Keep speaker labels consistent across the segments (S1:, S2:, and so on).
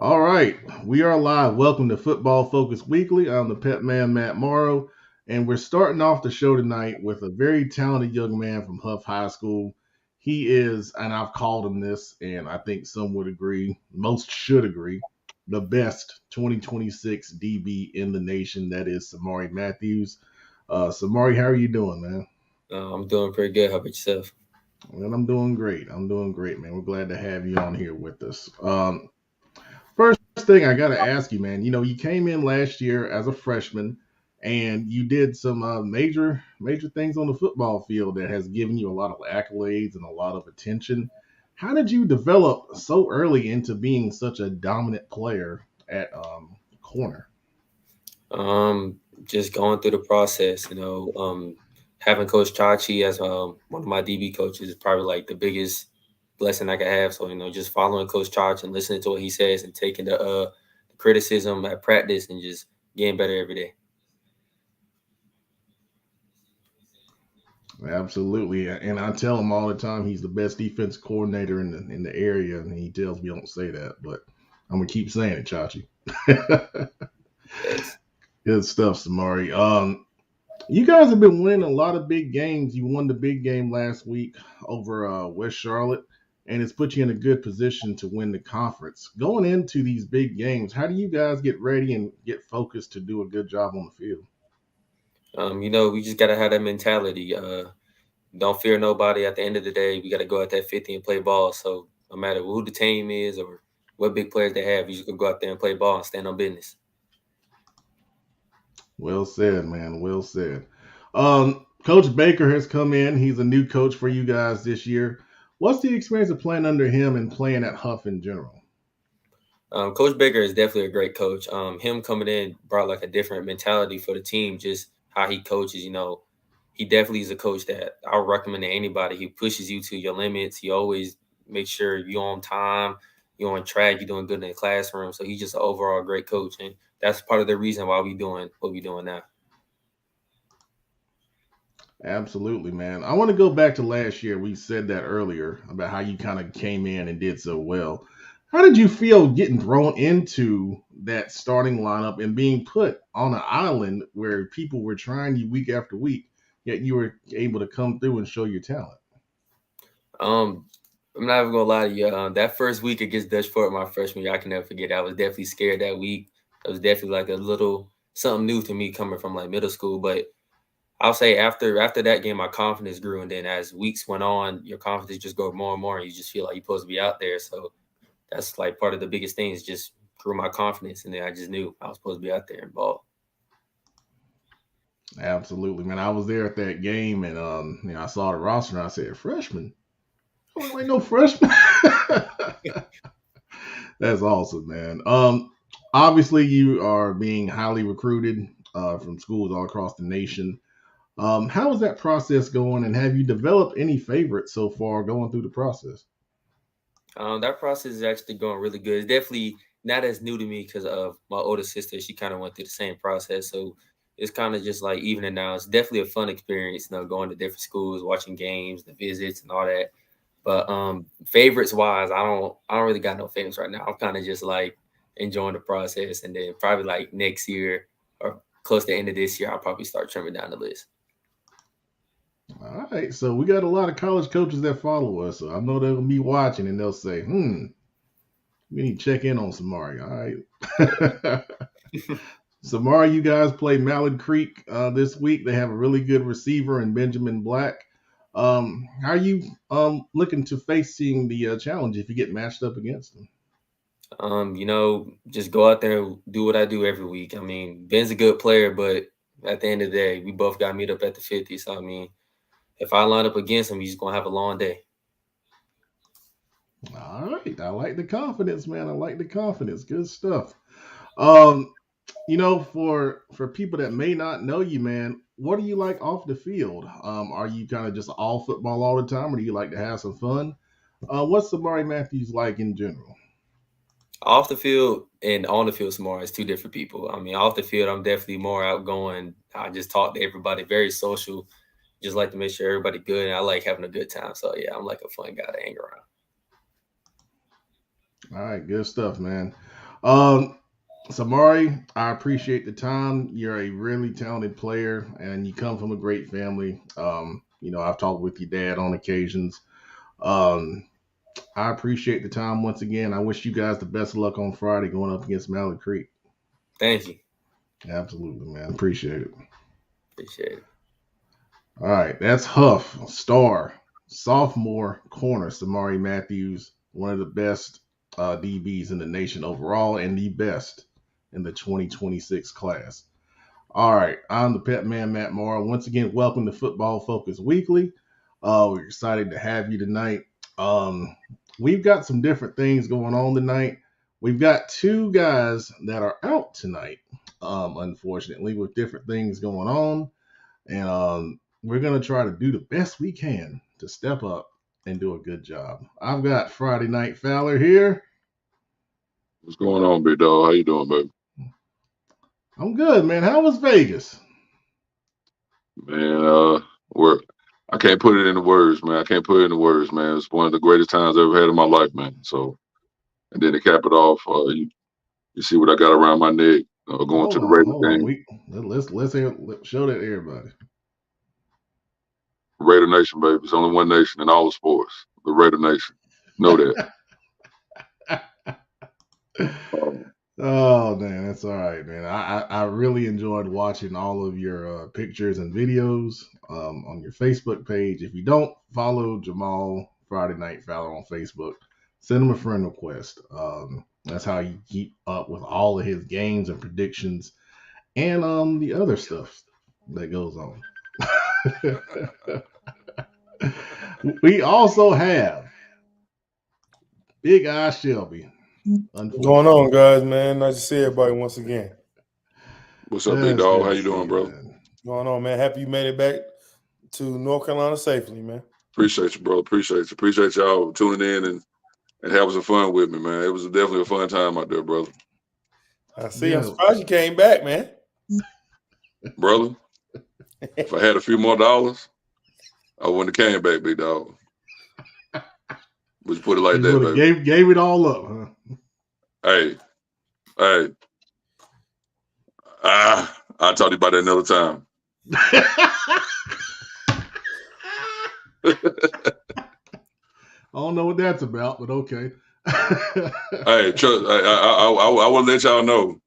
S1: All right, we are live. Welcome to Football Focus Weekly. I'm the pet man, Matt Morrow, and we're starting off the show tonight with a very talented young man from Huff High School. He is, and I've called him this, and I think some would agree, most should agree, the best 2026 DB in the nation. That is Samari Matthews. Samari, how are you doing, man?
S2: I'm doing pretty good. How about yourself?
S1: And I'm doing great. I'm doing great, man. We're glad to have you on here with us. First thing I got to ask you, man, you came in last year as a freshman and you did some major things on the football field that has given you a lot of accolades and a lot of attention. How did you develop so early into being such a dominant player at corner?
S2: Just going through the process, having Coach Chachi as one of my DB coaches is probably like the biggest blessing I could have. So, just following Coach Chachi and listening to what he says and taking the criticism at practice and just getting better every day.
S1: Absolutely, and I tell him all the time he's the best defense coordinator in the area, and he tells me don't say that, but I'm gonna keep saying it, Chachi.
S2: Thanks.
S1: Good stuff, Samari. You guys have been winning a lot of big games. You won the big game last week over West Charlotte, and it's put you in a good position to win the conference. Going into these big games, how do you guys get ready and get focused to do a good job on the field?
S2: We just gotta have that mentality. Don't fear nobody. At the end of the day, we gotta go out there 50 and play ball. So no matter who the team is or what big players they have, you just gotta go out there and play ball and stand on business.
S1: Well said, man. Well said. Coach Baker has come in. He's a new coach for you guys this year. What's the experience of playing under him and playing at Huff in general?
S2: Coach Baker is definitely a great coach. Him coming in brought like a different mentality for the team, just how he coaches. He definitely is a coach that I would recommend to anybody. He pushes you to your limits. He always makes sure you're on time, you're on track, you're doing good in the classroom. So he's just an overall great coach, and that's part of the reason why we doing what we're doing now.
S1: Absolutely, man. I want to go back to last year. We said that earlier about how you kind of came in and did so well. How did you feel getting thrown into that starting lineup and being put on an island where people were trying you week after week, yet you were able to come through and show your talent?
S2: Um, I'm not even gonna lie to you. That first week against Dutch Fort, my freshman year, I can never forget. I was definitely scared that week. It was definitely like a little something new to me coming from like middle school, but I'll say after that game, my confidence grew, and then as weeks went on, your confidence just grew more and more, and you just feel like you're supposed to be out there. So that's like part of the biggest thing is just grew my confidence, and then I just knew I was supposed to be out there and ball.
S1: Absolutely, man. I was there at that game and I saw the roster and I said, freshman? I don't like no freshman. That's awesome, man. Obviously you are being highly recruited from schools all across the nation. How is that process going, and have you developed any favorites so far going through the process?
S2: That process is actually going really good. It's definitely not as new to me because of my older sister. She kind of went through the same process, so it's kind of just like evening now. It's definitely a fun experience, going to different schools, watching games, the visits, and all that. But favorites wise, I don't really got no favorites right now. I'm kind of just like enjoying the process, and then probably like next year or close to the end of this year, I'll probably start trimming down the list.
S1: All right, so we got a lot of college coaches that follow us, so I know they'll be watching and they'll say, we need to check in on Samari. All right. Samari, you guys play Mallard Creek this week. They have a really good receiver in Benjamin Black. How are you looking to facing the challenge if you get matched up against them?
S2: Just go out there and do what I do every week. I mean, Ben's a good player, but at the end of the day, we both got to meet up at the 50. So I mean, if I line up against him, he's gonna have a long day.
S1: All right, I like the confidence, man. I like the confidence. Good stuff. Um, for people that may not know you, man, what do you like off the field? Are you kind of just all football all the time, or do you like to have some fun? What's Samari Matthews like in general?
S2: Off the field and on the field, Samara is two different people. I mean, off the field, I'm definitely more outgoing. I just talk to everybody, very social. Just like to make sure everybody good, and I like having a good time. So yeah, I'm like a fun guy to hang around.
S1: All right, good stuff, man. Samari, I appreciate the time. You're a really talented player, and you come from a great family. I've talked with your dad on occasions. Um, I appreciate the time once again. I wish you guys the best of luck on Friday going up against Mallard Creek.
S2: Thank you.
S1: Absolutely, man. Appreciate it.
S2: Appreciate it.
S1: All right, that's Huugh, star, sophomore corner, Samari Matthews, one of the best DBs in the nation overall, and the best in the 2026 class. All right, I'm the Pet Man, Matt Morrow. Once again, welcome to Football Focus Weekly. We're excited to have you tonight. We've got some different things going on tonight. We've got two guys that are out tonight, unfortunately, with different things going on. And we're going to try to do the best we can to step up and do a good job. I've got Friday Night Fowler here.
S3: What's going on, big dog? How you doing, baby?
S1: I'm good, man. How was Vegas?
S3: Man, I can't put it into words, man. It's one of the greatest times I've ever had in my life, man. So, and then to cap it off, you see what I got around my neck going to the Raiders game.
S1: Let's show that to everybody.
S3: Raider Nation, baby. It's only one nation in all the sports. The Raider Nation. Know that.
S1: Oh man, that's all right, man. I really enjoyed watching all of your pictures and videos on your Facebook page. If you don't follow Jamal Friday Night Fowler on Facebook, send him a friend request. That's how you keep up with all of his games and predictions and the other stuff that goes on. We also have Big Eye Shelby.
S4: What's going on, guys, man? Nice to see everybody once again.
S3: What's up, big dog? How you doing, bro?
S4: What's going on, man? Happy you made it back to North Carolina safely, man.
S3: Appreciate you, bro. Appreciate y'all tuning in and having some fun with me, man. It was definitely a fun time out there, brother.
S4: I see. I'm surprised you came back, man.
S3: Brother, if I had a few more dollars, I wouldn't have came back, big dog. Would you put it like that, baby?
S1: Gave it all up, huh?
S3: Hey. I'll talk to you about that another time.
S1: I don't know what that's about, but okay.
S3: Hey, trust. I will let y'all know.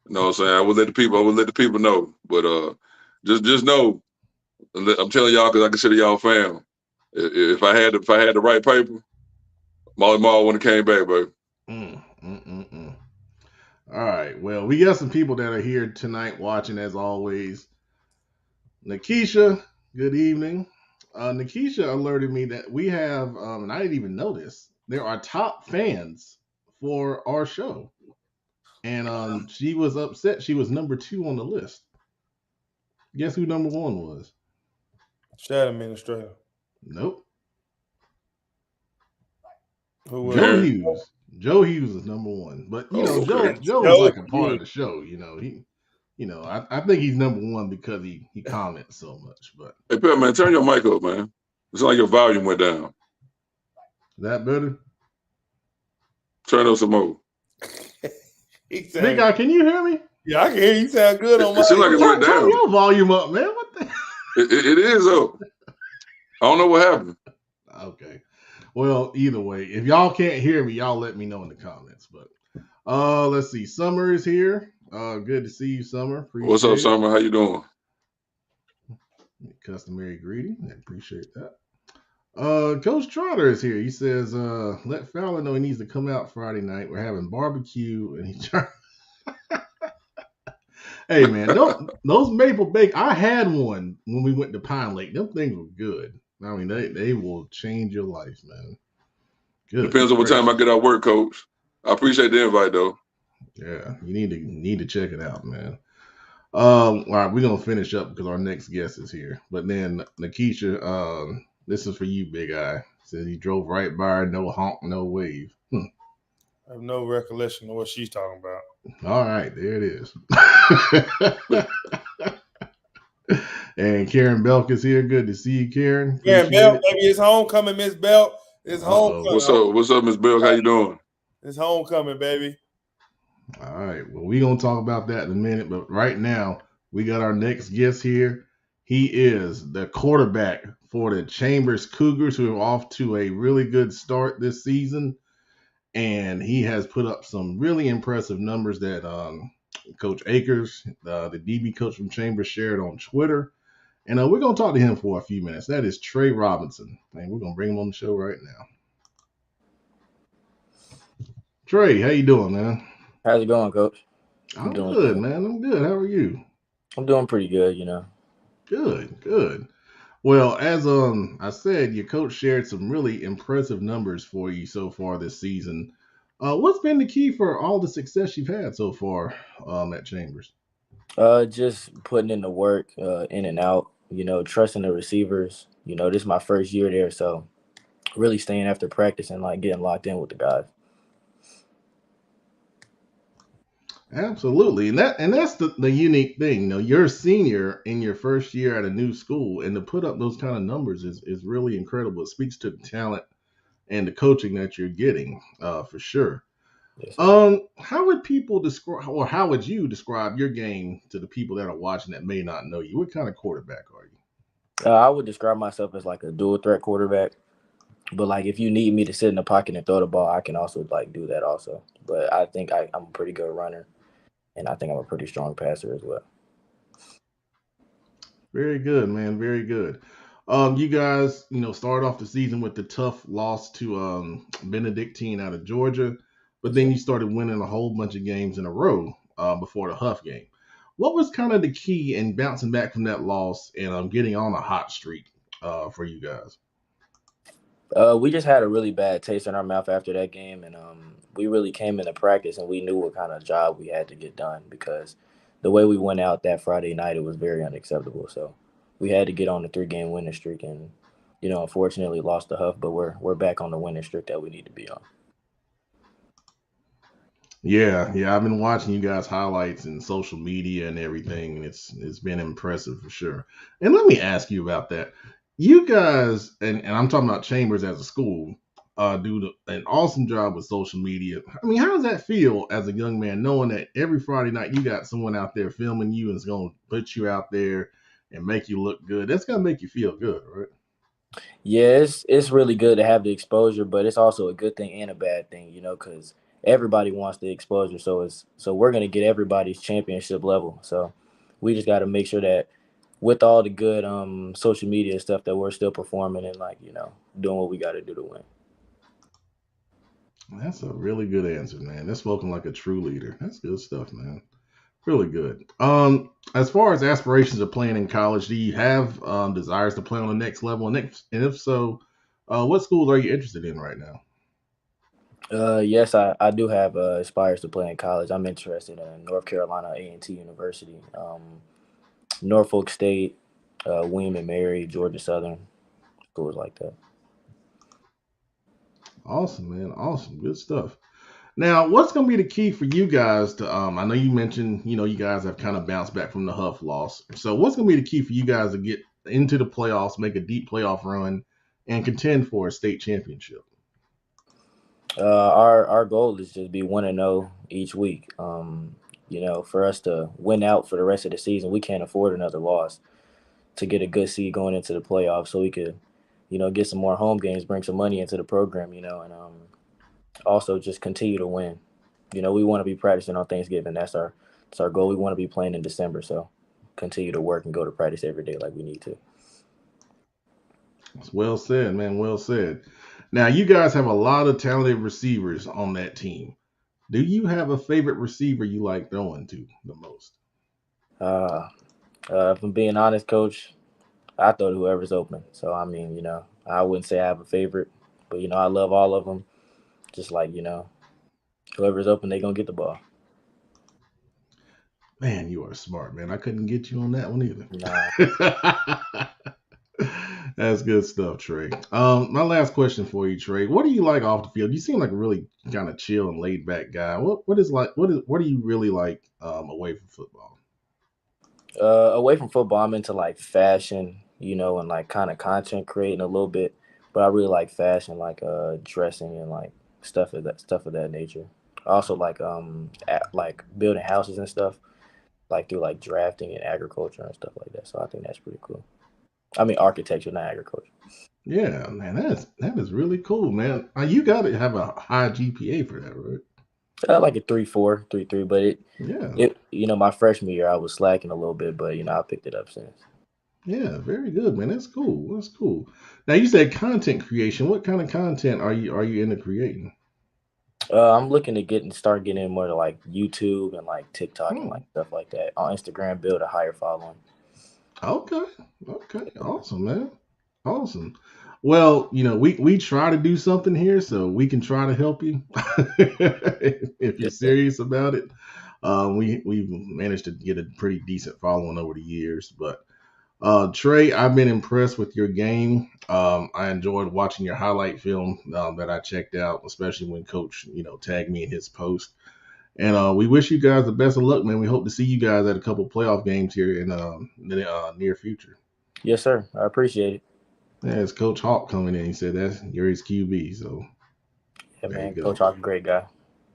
S3: You know what I'm saying? I will let the people know. But just know, I'm telling y'all because I consider y'all fam. If I had the right paper, Molly Mall wouldn't have came back, baby.
S1: All right. Well, we got some people that are here tonight watching, as always. Nikisha, good evening. Nikisha alerted me that we have, and I didn't even know this, there are top fans for our show. And she was upset she was number 2 on the list. Guess who number 1 was?
S4: Chat administrator.
S1: Nope.
S4: Who was
S1: Joe Hughes. Joe Hughes is number 1. But, okay. Joe is like a part of the show, I think he's number 1 because he comments so much. But
S3: hey, Pep, man, turn your mic up, man. It's like your volume went down.
S1: Is that better?
S3: Turn up some more.
S1: Big Guy, can you hear me?
S4: Yeah, I can hear you. Sound good on my.
S3: It seems like it went down.
S1: Turn your volume up, man. What the?
S3: It is up. I don't know what happened.
S1: Okay. Well, either way, if y'all can't hear me, y'all let me know in the comments. But let's see. Summer is here. Good to see you, Summer. Appreciate
S3: What's up, Summer? How you doing?
S1: Customary greeting. I appreciate that. Coach Trotter is here. He says, let Fowler know he needs to come out Friday night. We're having barbecue, and he turned. Hey man, those maple bacon. I had one when we went to Pine Lake. Them things were good. I mean, they will change your life, man. Good.
S3: Depends on what time I get out work, Coach. I appreciate the invite, though.
S1: Yeah, you need to check it out, man. All right, we're gonna finish up because our next guest is here. But then Nikisha, this is for you, Big Eye. Says he drove right by her, no honk, no wave.
S4: I have no recollection of what she's talking about.
S1: All right, there it is. And Karen Belk is here. Good to see you, Karen.
S4: Karen Belk, baby, it's homecoming, Miss Belk. It's homecoming.
S3: What's up, Miss Belk? How you doing?
S4: It's homecoming, baby.
S1: All right. Well, we're going to talk about that in a minute. But right now, we got our next guest here. He is the quarterback for the Chambers Cougars, who are off to a really good start this season. And he has put up some really impressive numbers that Coach Akers, the DB coach from Chambers, shared on Twitter. And we're going to talk to him for a few minutes. That is Trey Robinson. And we're going to bring him on the show right now. Trey, how you doing, man?
S5: How's it going, Coach?
S1: I'm good, man. I'm good. How are you?
S5: I'm doing pretty good, you know.
S1: Good. Well, as I said, your coach shared some really impressive numbers for you so far this season. What's been the key for all the success you've had so far at Chambers?
S5: Just putting in the work, in and out, you know, trusting the receivers. You know, this is my first year there, so really staying after practice and like getting locked in with the guys.
S1: Absolutely. And that's the unique thing. You know, you're a senior in your first year at a new school, and to put up those kind of numbers is really incredible. It speaks to the talent and the coaching that you're getting, for sure.
S5: Yes,
S1: how would people describe, or how would you describe your game to the people that are watching that may not know you? What kind of quarterback are you?
S5: I would describe myself as like a dual threat quarterback. But like if you need me to sit in the pocket and throw the ball, I can also like do that also. But I think I'm a pretty good runner, and I think I'm a pretty strong passer as well.
S1: Very good, man. Very good. You guys, started off the season with the tough loss to Benedictine out of Georgia, but then you started winning a whole bunch of games in a row before the Huff game. What was kind of the key in bouncing back from that loss and getting on a hot streak for you guys?
S5: We just had a really bad taste in our mouth after that game, and we really came into practice and we knew what kind of job we had to get done because the way we went out that Friday night, it was very unacceptable. So we had to get on the 3-game winning streak, and unfortunately lost the Huff, but we're back on the winning streak that we need to be on.
S1: Yeah, I've been watching you guys highlights and social media and everything, and it's been impressive for sure. And let me ask you about that. You guys, and I'm talking about Chambers as a school, do an awesome job with social media. I mean, how does that feel as a young man, knowing that every Friday night you got someone out there filming you and is going to put you out there and make you look good? That's gonna make you feel good, right?
S5: Yeah, it's really good to have the exposure, but it's also a good thing and a bad thing, because everybody wants the exposure. So we're gonna get everybody's championship level. So we just got to make sure that with all the good social media stuff that we're still performing and doing what we got to do to win.
S1: That's a really good answer, man. That's spoken like a true leader. That's good stuff, man. Really good. As far as aspirations of playing in college, do you have desires to play on the next level? And if so, what schools are you interested in right now?
S5: Yes, I do have aspires to play in college. I'm interested in North Carolina A&T University, Norfolk State, William and Mary, Georgia Southern, schools like that.
S1: Awesome, man. Awesome. Good stuff. Now, what's going to be the key for you guys to, I know you mentioned, you guys have kind of bounced back from the Huff loss. So what's going to be the key for you guys to get into the playoffs, make a deep playoff run, and contend for a state championship?
S5: Our goal is just be 1-0 each week. For us to win out for the rest of the season, we can't afford another loss to get a good seed going into the playoffs so we could, get some more home games, bring some money into the program, and also just continue to win. We want to be practicing on Thanksgiving. That's our goal. We want to be playing in December, so continue to work and go to practice every day like we need to.
S1: Well said, man. Well said. Now, you guys have a lot of talented receivers on that team. Do you have a favorite receiver you like throwing to the most?
S5: If I'm being honest, Coach, I throw to whoever's open. So, I mean, I wouldn't say I have a favorite, but, I love all of them. Just like, whoever's open, they're going to get the ball.
S1: Man, you are smart, man. I couldn't get you on that one either.
S5: Nah.
S1: That's good stuff, Trey. My last question for you, Trey. What do you like off the field? You seem like a really kind of chill and laid back guy. What do you really like away from football?
S5: Away from football, I'm into like fashion, and like kind of content creating a little bit. But I really like fashion, like dressing and like stuff of that nature. I also like like building houses and stuff, like through like drafting and agriculture and stuff like that. So I think that's pretty cool. I mean architecture, not agriculture.
S1: Yeah, man, that is really cool, man. You got to have a high GPA for that, right?
S5: Like a 3.4, 3.3, but
S1: Yeah,
S5: it my freshman year I was slacking a little bit, but I picked it up since.
S1: yeah, very good, man. That's cool. That's cool. Now you said content creation. What kind of content are you into creating?
S5: I'm looking to start getting in more to like YouTube and like TikTok and
S1: Hmm.
S5: like stuff like that. On Instagram, build a higher following.
S1: Okay. Okay. Awesome, man. Awesome. Well, we try to do something here, so we can try to help you if you're
S5: Yes, sir.
S1: serious about it. We've managed to get a pretty decent following over the years, but Trey, I've been impressed with your game. I enjoyed watching your highlight film that I checked out, especially when Coach, tagged me in his post. And we wish you guys the best of luck, man. We hope to see you guys at a couple playoff games here in the near future.
S5: Yes, sir. I appreciate it.
S1: Yeah, it's Coach Hawk coming in. He said you're his QB, so
S5: Yeah,
S1: there you
S5: man.
S1: go.
S5: Coach Hawk, great guy.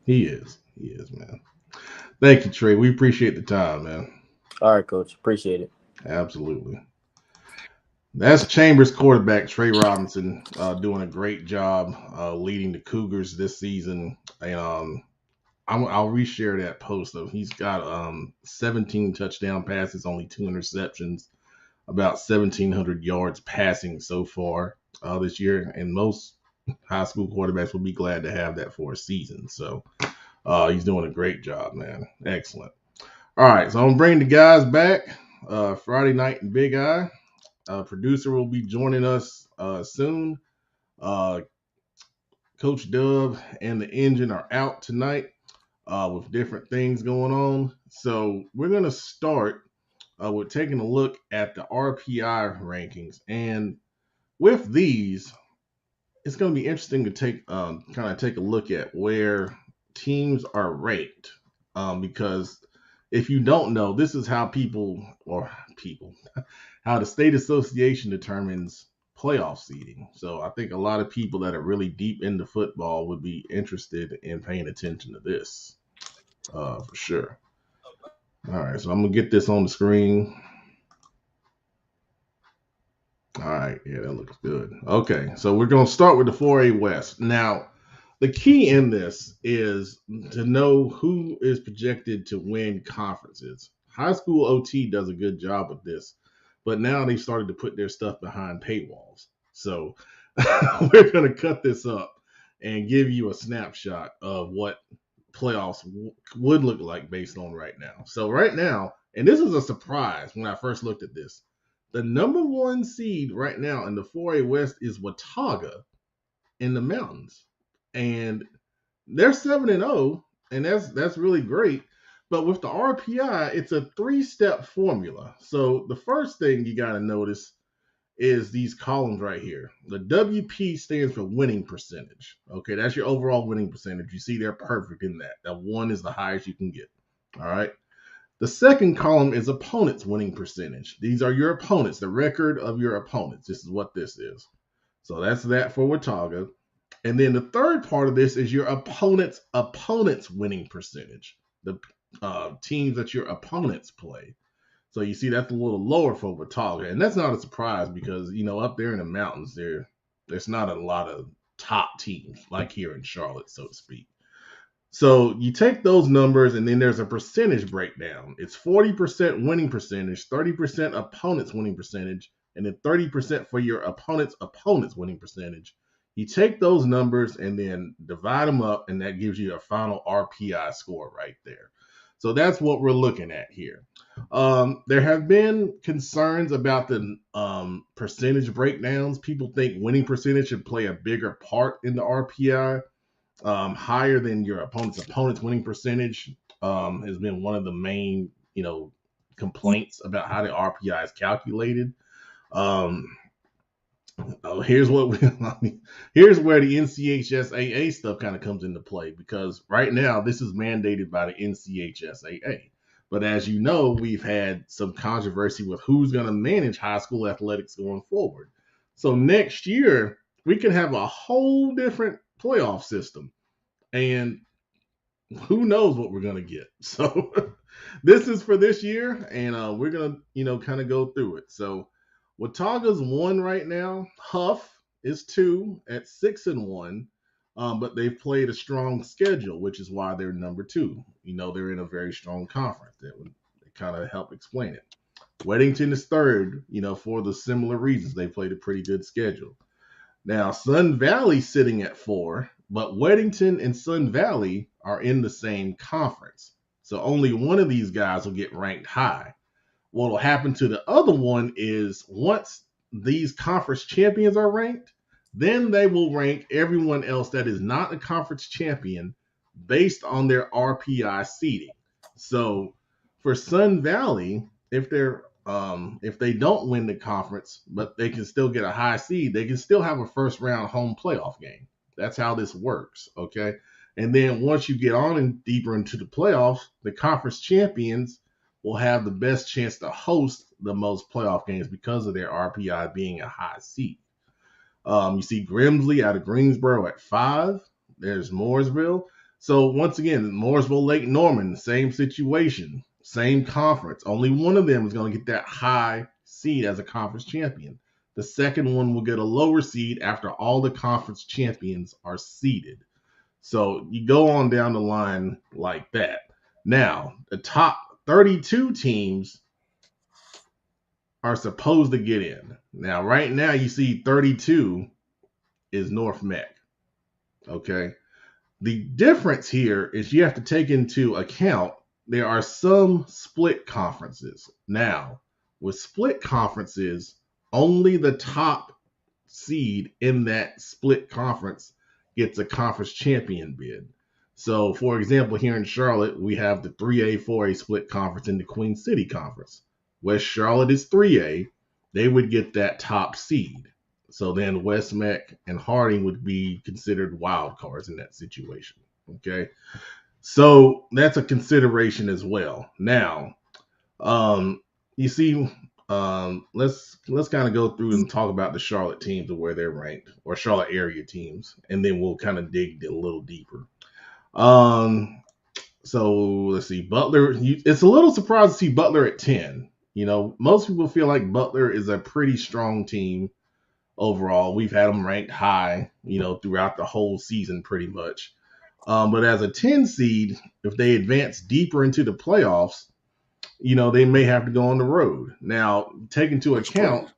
S1: He is, man. Thank you, Trey. We appreciate the time, man.
S5: All right, Coach. Appreciate it.
S1: Absolutely. That's Chambers quarterback Trey Robinson doing a great job leading the Cougars this season. And I'll reshare that post of he's got 17 touchdown passes, only 2 interceptions, about 1,700 yards passing so far this year. And most high school quarterbacks will be glad to have that for a season. So he's doing a great job, man. Excellent. All right, so I'm gonna bring the guys back. Friday night in Big Eye. Producer will be joining us soon. Uh, Coach Dub and the engine are out tonight with different things going on. So we're going to start with taking a look at the RPI rankings. And with these, it's going to be interesting to take a look at where teams are ranked. Because if you don't know, this is how how the state association determines playoff seeding. So I think a lot of people that are really deep into football would be interested in paying attention to this for sure. All right, so I'm gonna get this on the screen. All right, yeah, that looks good. Okay, so we're gonna start with the 4A West. Now, the key in this is to know who is projected to win conferences. High school OT does a good job with this, but now they've started to put their stuff behind paywalls. So we're going to cut this up and give you a snapshot of what playoffs would look like based on right now. So right now, and this is a surprise when I first looked at this, the number one seed right now in the 4A West is Watauga in the mountains, and they're 7-0, and that's really great. But with the RPI, it's a 3-step formula. So the first thing you got to notice is these columns right here. The WP stands for winning percentage. Okay, that's your overall winning percentage. You see they're perfect in that. That 1 is the highest you can get. All right. The second column is opponents' winning percentage. These are your opponents, the record of your opponents. This is what this is. So that's that for Watauga. And then the third part of this is your opponent's winning percentage, the teams that your opponents play. So you see that's a little lower for Watauga, and that's not a surprise because up there in the mountains there's not a lot of top teams like here in Charlotte, so to speak. So you take those numbers and then there's a percentage breakdown. It's 40% winning percentage, 30% opponents winning percentage, and then 30% for your opponent's winning percentage. You take those numbers and then divide them up, and that gives you a final RPI score right there. So that's what we're looking at here. There have been concerns about the percentage breakdowns. People think winning percentage should play a bigger part in the RPI. Higher than your opponent's winning percentage has been one of the main, complaints about how the RPI is calculated. Here's where the NCHSAA stuff kind of comes into play, because right now this is mandated by the NCHSAA. But as you know, we've had some controversy with who's going to manage high school athletics going forward. So next year, we could have a whole different playoff system. And who knows what we're going to get. So this is for this year, and we're going to, kind of go through it. So Watauga's 1 right now. Huff is 2 at 6-1. But they've played a strong schedule, which is why they're number 2. They're in a very strong conference. That would kind of help explain it. Weddington is 3rd, for the similar reasons. They played a pretty good schedule. Now, Sun Valley sitting at 4, but Weddington and Sun Valley are in the same conference. So only one of these guys will get ranked high. What will happen to the other one is once these conference champions are ranked, then they will rank everyone else that is not a conference champion based on their RPI seeding. So for Sun Valley, if they don't win the conference, but they can still get a high seed, they can still have a first round home playoff game. That's how this works, okay? And then once you get on and deeper into the playoffs, the conference champions will have the best chance to host the most playoff games because of their RPI being a high seed. You see Grimsley out of Greensboro at 5. There's Mooresville. So once again, Mooresville, Lake Norman, same situation, same conference. Only one of them is going to get that high seed as a conference champion. The second one will get a lower seed after all the conference champions are seeded. So you go on down the line like that. Now, the top 32 teams are supposed to get in. Now, right now, you see 32 is North Mech. Okay. The difference here is you have to take into account there are some split conferences. Now, with split conferences, only the top seed in that split conference gets a conference champion bid. So, for example, here in Charlotte, we have the 3A, 4A split conference and the Queen City Conference. West Charlotte is 3A. They would get that top seed. So then West Mech and Harding would be considered wild cards in that situation. Okay. So that's a consideration as well. Now, you see, let's kind of go through and talk about the Charlotte teams and where they're ranked, or Charlotte area teams, and then we'll kind of dig a little deeper. So let's see, Butler. It's a little surprising to see Butler at 10. Most people feel like Butler is a pretty strong team overall. We've had them ranked high, throughout the whole season pretty much. But as a 10 seed, if they advance deeper into the playoffs, they may have to go on the road. Now, take into account,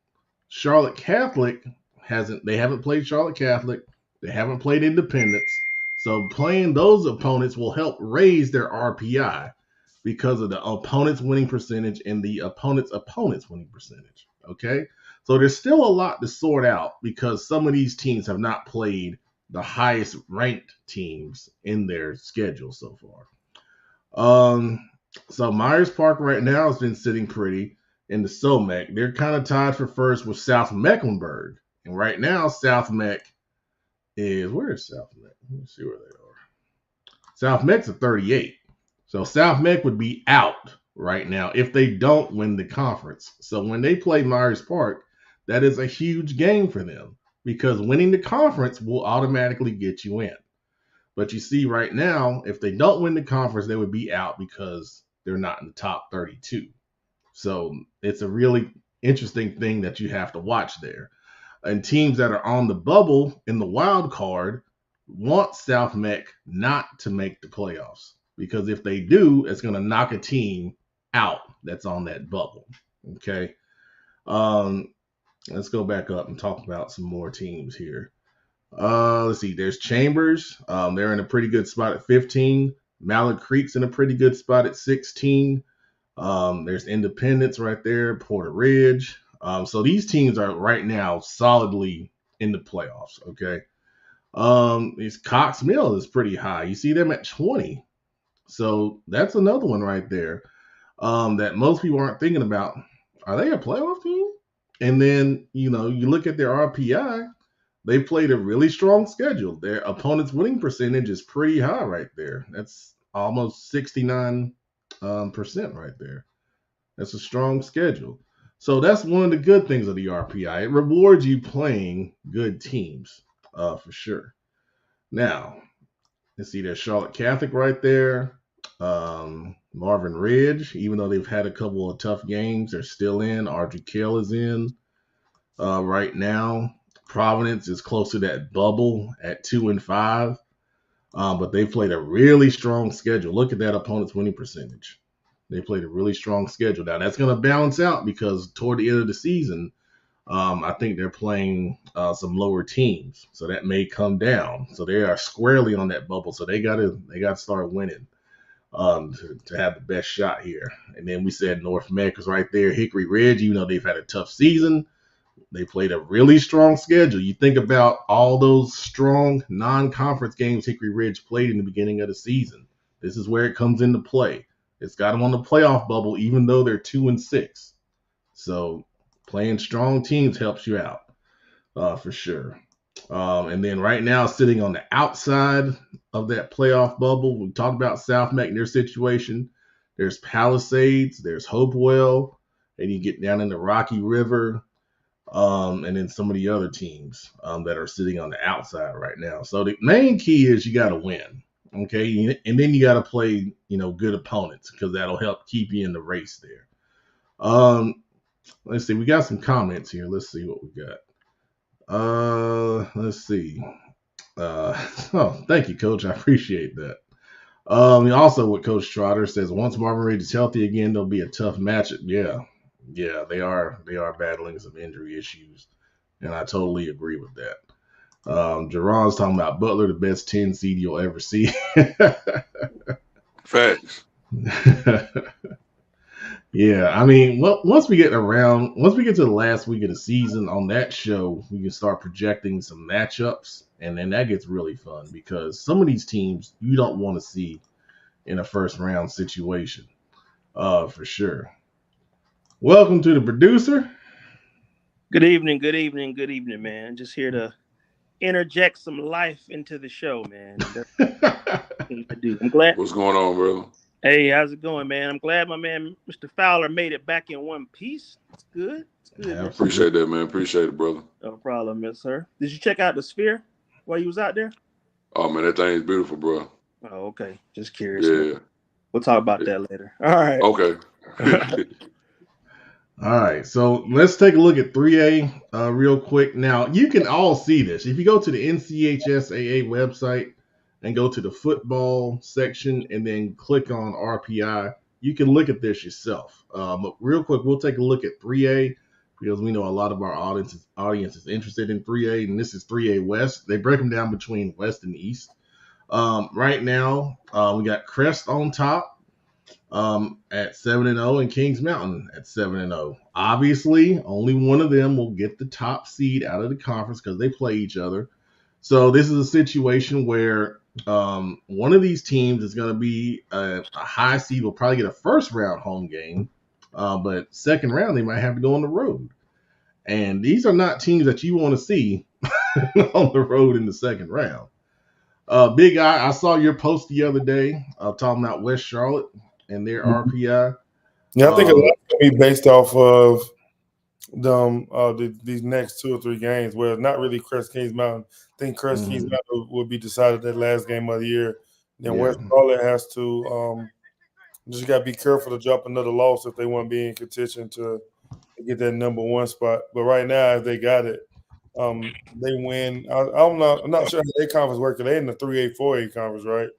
S1: Charlotte Catholic haven't played Charlotte Catholic. They haven't played Independence. So playing those opponents will help raise their RPI because of the opponent's winning percentage and the opponent's winning percentage. Okay. So there's still a lot to sort out because some of these teams have not played the highest ranked teams in their schedule so far. So Myers Park right now has been sitting pretty in the SOMEC. They're kind of tied for first with South Mecklenburg. And right now, South Mech where is South Mech? Let me see where they are. South Mech's at 38. So South Mech would be out right now if they don't win the conference. So when they play Myers Park, that is a huge game for them because winning the conference will automatically get you in. But you see right now, if they don't win the conference, they would be out because they're not in the top 32. So it's a really interesting thing that you have to watch there. And teams that are on the bubble in the wild card want South Mech not to make the playoffs because if they do, it's going to knock a team out that's on that bubble. Okay. Let's go back up and talk about some more teams here. Let's see. There's Chambers. They're in a pretty good spot at 15. Mallard Creek's in a pretty good spot at 16. There's Independence right there. Porter Ridge. So these teams are right now solidly in the playoffs. Okay. Cox Mill is pretty high. You see them at 20. So that's another one right there that most people aren't thinking about. Are they a playoff team? And then, you look at their RPI. They played a really strong schedule. Their opponent's winning percentage is pretty high right there. That's almost 69% right there. That's a strong schedule. So that's one of the good things of the RPI. It rewards you playing good teams for sure. Now, Let's see, there's Charlotte Catholic right there. Marvin Ridge, even though they've had a couple of tough games, they're still in. Audrey Kell is in right now. Providence is close to that bubble at 2-5, but they played a really strong schedule. Look at that opponent's winning percentage. They played a really strong schedule. Now that's going to balance out because toward the end of the season, I think they're playing some lower teams, so that may come down. So they are squarely on that bubble. So they got to start winning to have the best shot here. And then we said North Meck is right there. Hickory Ridge, even though they've had a tough season, they played a really strong schedule. You think about all those strong non-conference games Hickory Ridge played in the beginning of the season. This is where it comes into play. It's got them on the playoff bubble, even though they're 2-6. So playing strong teams helps you out for sure. And then right now, sitting on the outside of that playoff bubble, we talked about South Meck and their situation. There's Palisades, there's Hopewell, and you get down in the Rocky River, and then some of the other teams that are sitting on the outside right now. So the main key is you got to win, okay? And then you got to play, good opponents because that'll help keep you in the race there. Let's see. We got some comments here. Let's see what we got. Let's see. Thank you, Coach. I appreciate that. Also, what Coach Trotter says, once Marvin Ridge is healthy again, there'll be a tough matchup. Yeah, they are battling some injury issues, and I totally agree with that. Jerron's talking about Butler, the best 10 seed you'll ever see.
S3: Facts.
S1: Yeah, I mean, once we get to the last week of the season on that show, we can start projecting some matchups, and then that gets really fun because some of these teams you don't want to see in a first round situation, for sure. Welcome to the producer.
S6: Good evening, man. Just here to interject some life into the show, man. That's what I do. I'm glad.
S3: What's going on, brother?
S6: Hey, how's it going, man? I'm glad my man, Mr. Fowler, made it back in one piece. It's good.
S3: Yeah, appreciate that, man. Appreciate it, brother.
S6: No problem, yes, sir. Did you check out the Sphere while you was out there?
S3: Oh, man, that thing's beautiful, bro.
S6: Oh, okay. Just curious.
S3: Yeah.
S6: Man. We'll talk about that later. All right.
S3: Okay.
S1: All right, so let's take a look at 3A real quick. Now, you can all see this. If you go to the NCHSAA website and go to the football section and then click on RPI, you can look at this yourself. But real quick, we'll take a look at 3A because we know a lot of our audience is interested in 3A, and this is 3A West. They break them down between West and East. Right now, we got Crest on top at 7-0 and Kings Mountain at 7-0. Obviously, only one of them will get the top seed out of the conference because they play each other. So this is a situation where one of these teams is going to be a high seed, will probably get a first round home game, but second round they might have to go on the road. And these are not teams that you want to see on the road in the second round. Big Eye, I saw your post the other day talking about West Charlotte and their RPI.
S4: Yeah, I think a lot will be based off of them these next 2 or 3 games. Where not really Crest Kings Mountain. I think Crest Kings Mountain will be decided that last game of the year. Then West Charlotte has to just got to be careful to drop another loss if they want to be in contention to get that number 1 spot. But right now, if they got it, they win. I'm not sure how their conference works. They're in the 3A, 4A conference, right?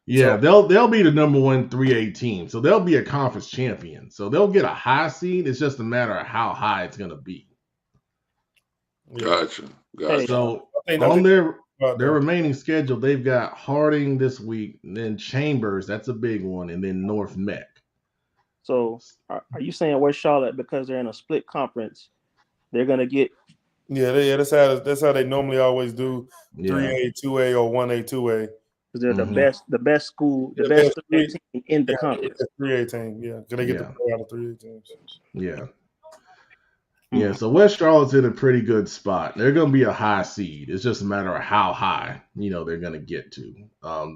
S1: Yeah, so they'll be the number 1 3A team. So they'll be a conference champion. So they'll get a high seed. It's just a matter of how high it's going to be.
S3: Gotcha.
S1: So on their remaining schedule, they've got Harding this week, and then Chambers, that's a big one, and then North Meck.
S6: So are you saying West Charlotte, because they're in a split conference, they're going to get?
S4: Yeah, that's how they normally always do 3A, 2A, or 1A, 2A.
S6: They're the best school, the best 3A team in the conference.
S4: 3A team, yeah. Because they get the play out of 3A teams.
S1: Yeah. Yeah, so West Charlotte's in a pretty good spot. They're going to be a high seed. It's just a matter of how high, they're going to get to,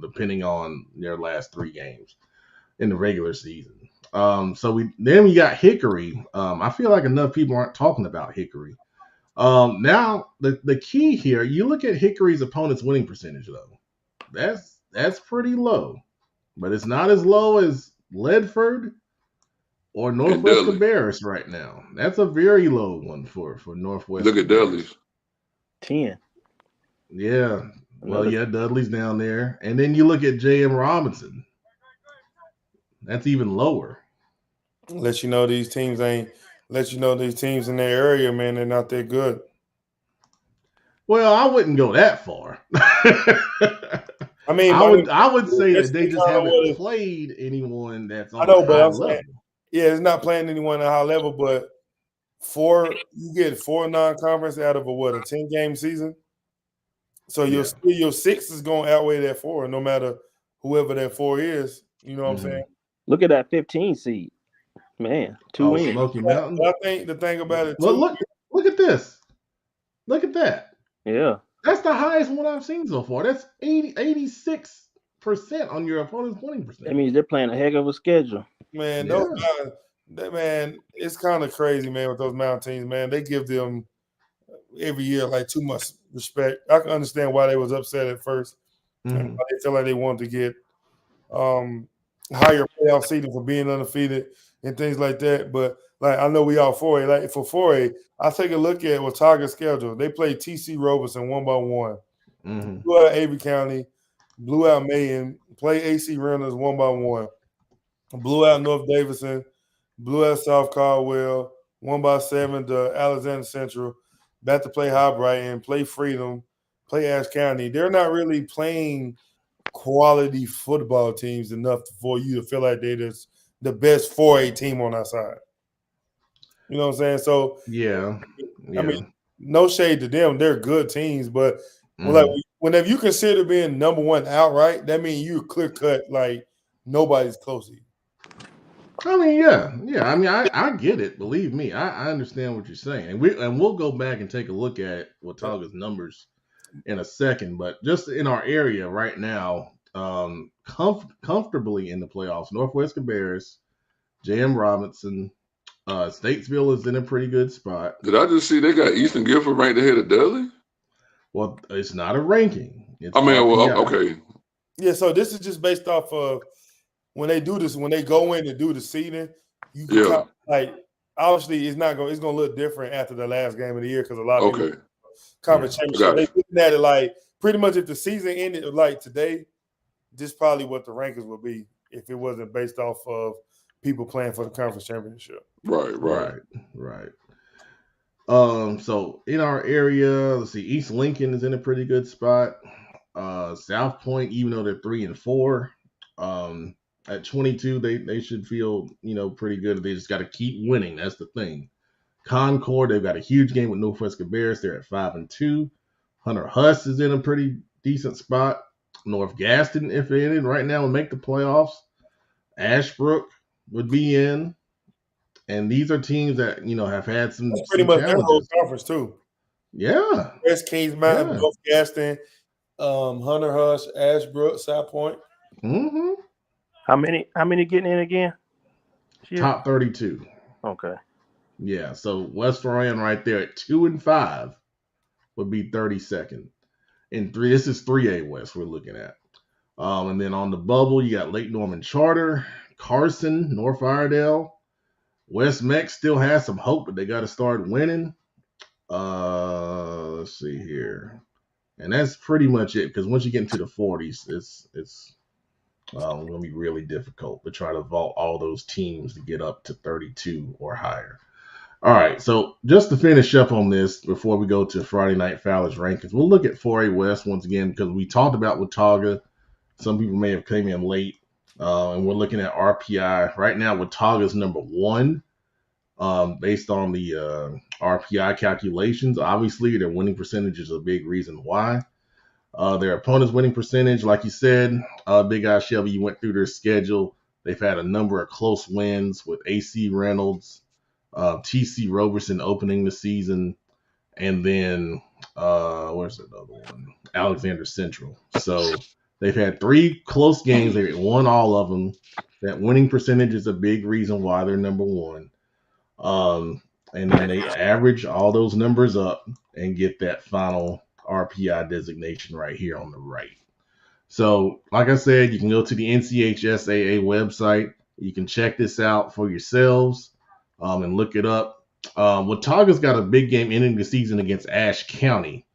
S1: depending on their last 3 games in the regular season. So we got Hickory. I feel like enough people aren't talking about Hickory. Now, the key here, you look at Hickory's opponent's winning percentage, though. That's pretty low, but it's not as low as Ledford or
S3: And
S1: Northwest
S3: Dudley.
S1: Cabarrus right now. That's a very low one for Northwest
S3: Look at
S1: Cabarrus.
S3: Dudley's.
S6: 10.
S1: Yeah. Well,
S6: Another-
S1: yeah, Dudley's down there. And then you look at J.M. Robinson. That's even lower.
S4: Let you know these teams in their area, man, they're not that good.
S1: Well, I wouldn't go that far.
S4: I mean,
S1: I would say
S4: that's
S1: that they just
S4: kind of
S1: haven't
S4: what
S1: played anyone that's
S4: I
S1: on
S4: know,
S1: a
S4: but
S1: high
S4: I'm saying,
S1: level.
S4: yeah, it's not playing anyone at a high level, but you get 4 non-conference out of a 10-game season. So your 6 is going to outweigh that 4, no matter whoever that 4 is. You know what I'm saying?
S6: Look at that 15 seed. Man, 2
S1: Oh,
S6: wins.
S1: Smoky Mountain.
S4: But I think the thing about it
S1: Well,
S4: too.
S1: look at this. Look at that.
S6: Yeah.
S1: That's the highest one I've seen so far. That's 86% on your opponent's winning percentage.
S6: That means they're playing a heck of a schedule.
S4: Man,
S1: Yeah.
S4: it's kind of crazy, man, with those mountain teams, man. They give them every year like too much respect. I can understand why they was upset at first. And why they feel like they wanted to get higher playoff seeding for being undefeated and things like that. But like I know we all 4A. Like for 4A, I take a look at Watauga's schedule. They play TC Roberson 1-1. Blew out Avery County, blew out Mayan, play AC Reynolds 1-1. Blew out North Davidson, blew out South Caldwell, 1-7 to Alexander Central. Back to play High Brighton, play Freedom, play Ashe County. They're not really playing quality football teams enough for you to feel like they're just the best 4A team on our side. You know what I'm saying? So
S1: yeah.
S4: I mean, no shade to them. They're good teams, but whenever you consider being number 1 outright, that means you're clear cut like nobody's close to you.
S1: I mean, yeah. I mean, I get it. Believe me, I understand what you're saying, and we'll go back and take a look at Watauga's numbers in a second. But just in our area right now, comfortably in the playoffs, Northwest Cabarrus, J.M. Robinson, Statesville is in a pretty good spot.
S3: Did I just see they got Eastern Guilford ranked ahead of Dudley?
S1: Well, it's not a ranking. It's
S3: okay.
S4: Yeah, so this is just based off of when they do this, when they go in and do the seeding, you can obviously it's gonna look different after the last game of the year because a lot of people conference championship. They looking at it like pretty much if the season ended like today, this probably what the rankings would be if it wasn't based off of people playing for the conference championship.
S3: Right.
S1: So in our area, let's see, East Lincoln is in a pretty good spot. South Point, even though they're 3-4, at 22, they should feel pretty good. They just got to keep winning. That's the thing. Concord, they've got a huge game with Northwest Cabarrus. They're at 5-2. Hunter Huss is in a pretty decent spot. North Gaston, if they're in right now, will make the playoffs. Ashbrook would be in. And these are teams that have had some
S4: pretty much
S1: challenges.
S4: their whole conference too.
S1: Yeah.
S4: West Kings Mountain, North Gaston, Hunter Huss, Ashbrook, South Point.
S6: How many getting in again?
S1: Top 32.
S6: Okay.
S1: Yeah. So West Ryan right there at 2-5 would be 32nd. And this is 3A West we're looking at. And then on the bubble, you got Lake Norman Charter, Carson, North Iredale. West Mex still has some hope, but they got to start winning. Let's see here. And that's pretty much it, because once you get into the 40s, it's going to be really difficult to try to vault all those teams to get up to 32 or higher. All right, so just to finish up on this before we go to Friday Night Fowler's rankings, we'll look at 4A West once again because we talked about Watauga. Some people may have came in late, and we're looking at RPI. Right now, Watauga's number 1 based on the RPI calculations. Obviously, their winning percentage is a big reason why. Their opponent's winning percentage, like you said, Big Eye Shelby, you went through their schedule. They've had a number of close wins with AC Reynolds, TC Roberson opening the season, and then where's the other one? Alexander Central. So they've had 3 close games. They won all of them. That winning percentage is a big reason why they're number 1. And then they average all those numbers up and get that final RPI designation right here on the right. So, like I said, you can go to the NCHSAA website. You can check this out for yourselves and look it up. Watauga's got a big game ending the season against Ashe County.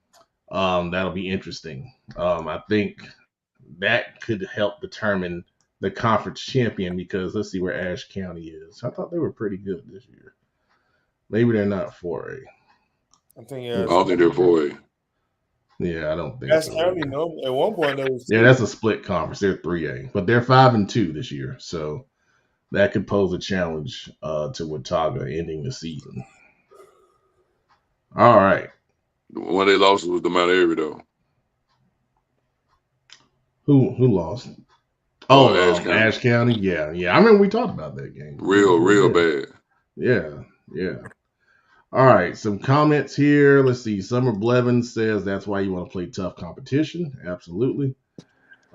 S1: That'll be interesting. I think that could help determine the conference champion because let's see where Ashe County is. I thought they were pretty good this year. Maybe they're not 4A.
S4: I think
S3: I don't think they're 4A.
S1: Yeah, I don't think
S4: Ashe
S1: so.
S4: County, no. At one point, they was
S1: Yeah, that's a split conference. They're 3A, but they're 5-2 this year, so that could pose a challenge to Watauga ending the season. All right.
S3: One they lost was the Mount Airy though.
S1: Who lost?
S3: Ashe County.
S1: Ashe County. Yeah. I remember we talked about that game.
S3: Real bad.
S1: Yeah. All right, some comments here. Let's see. Summer Blevins says that's why you want to play tough competition. Absolutely.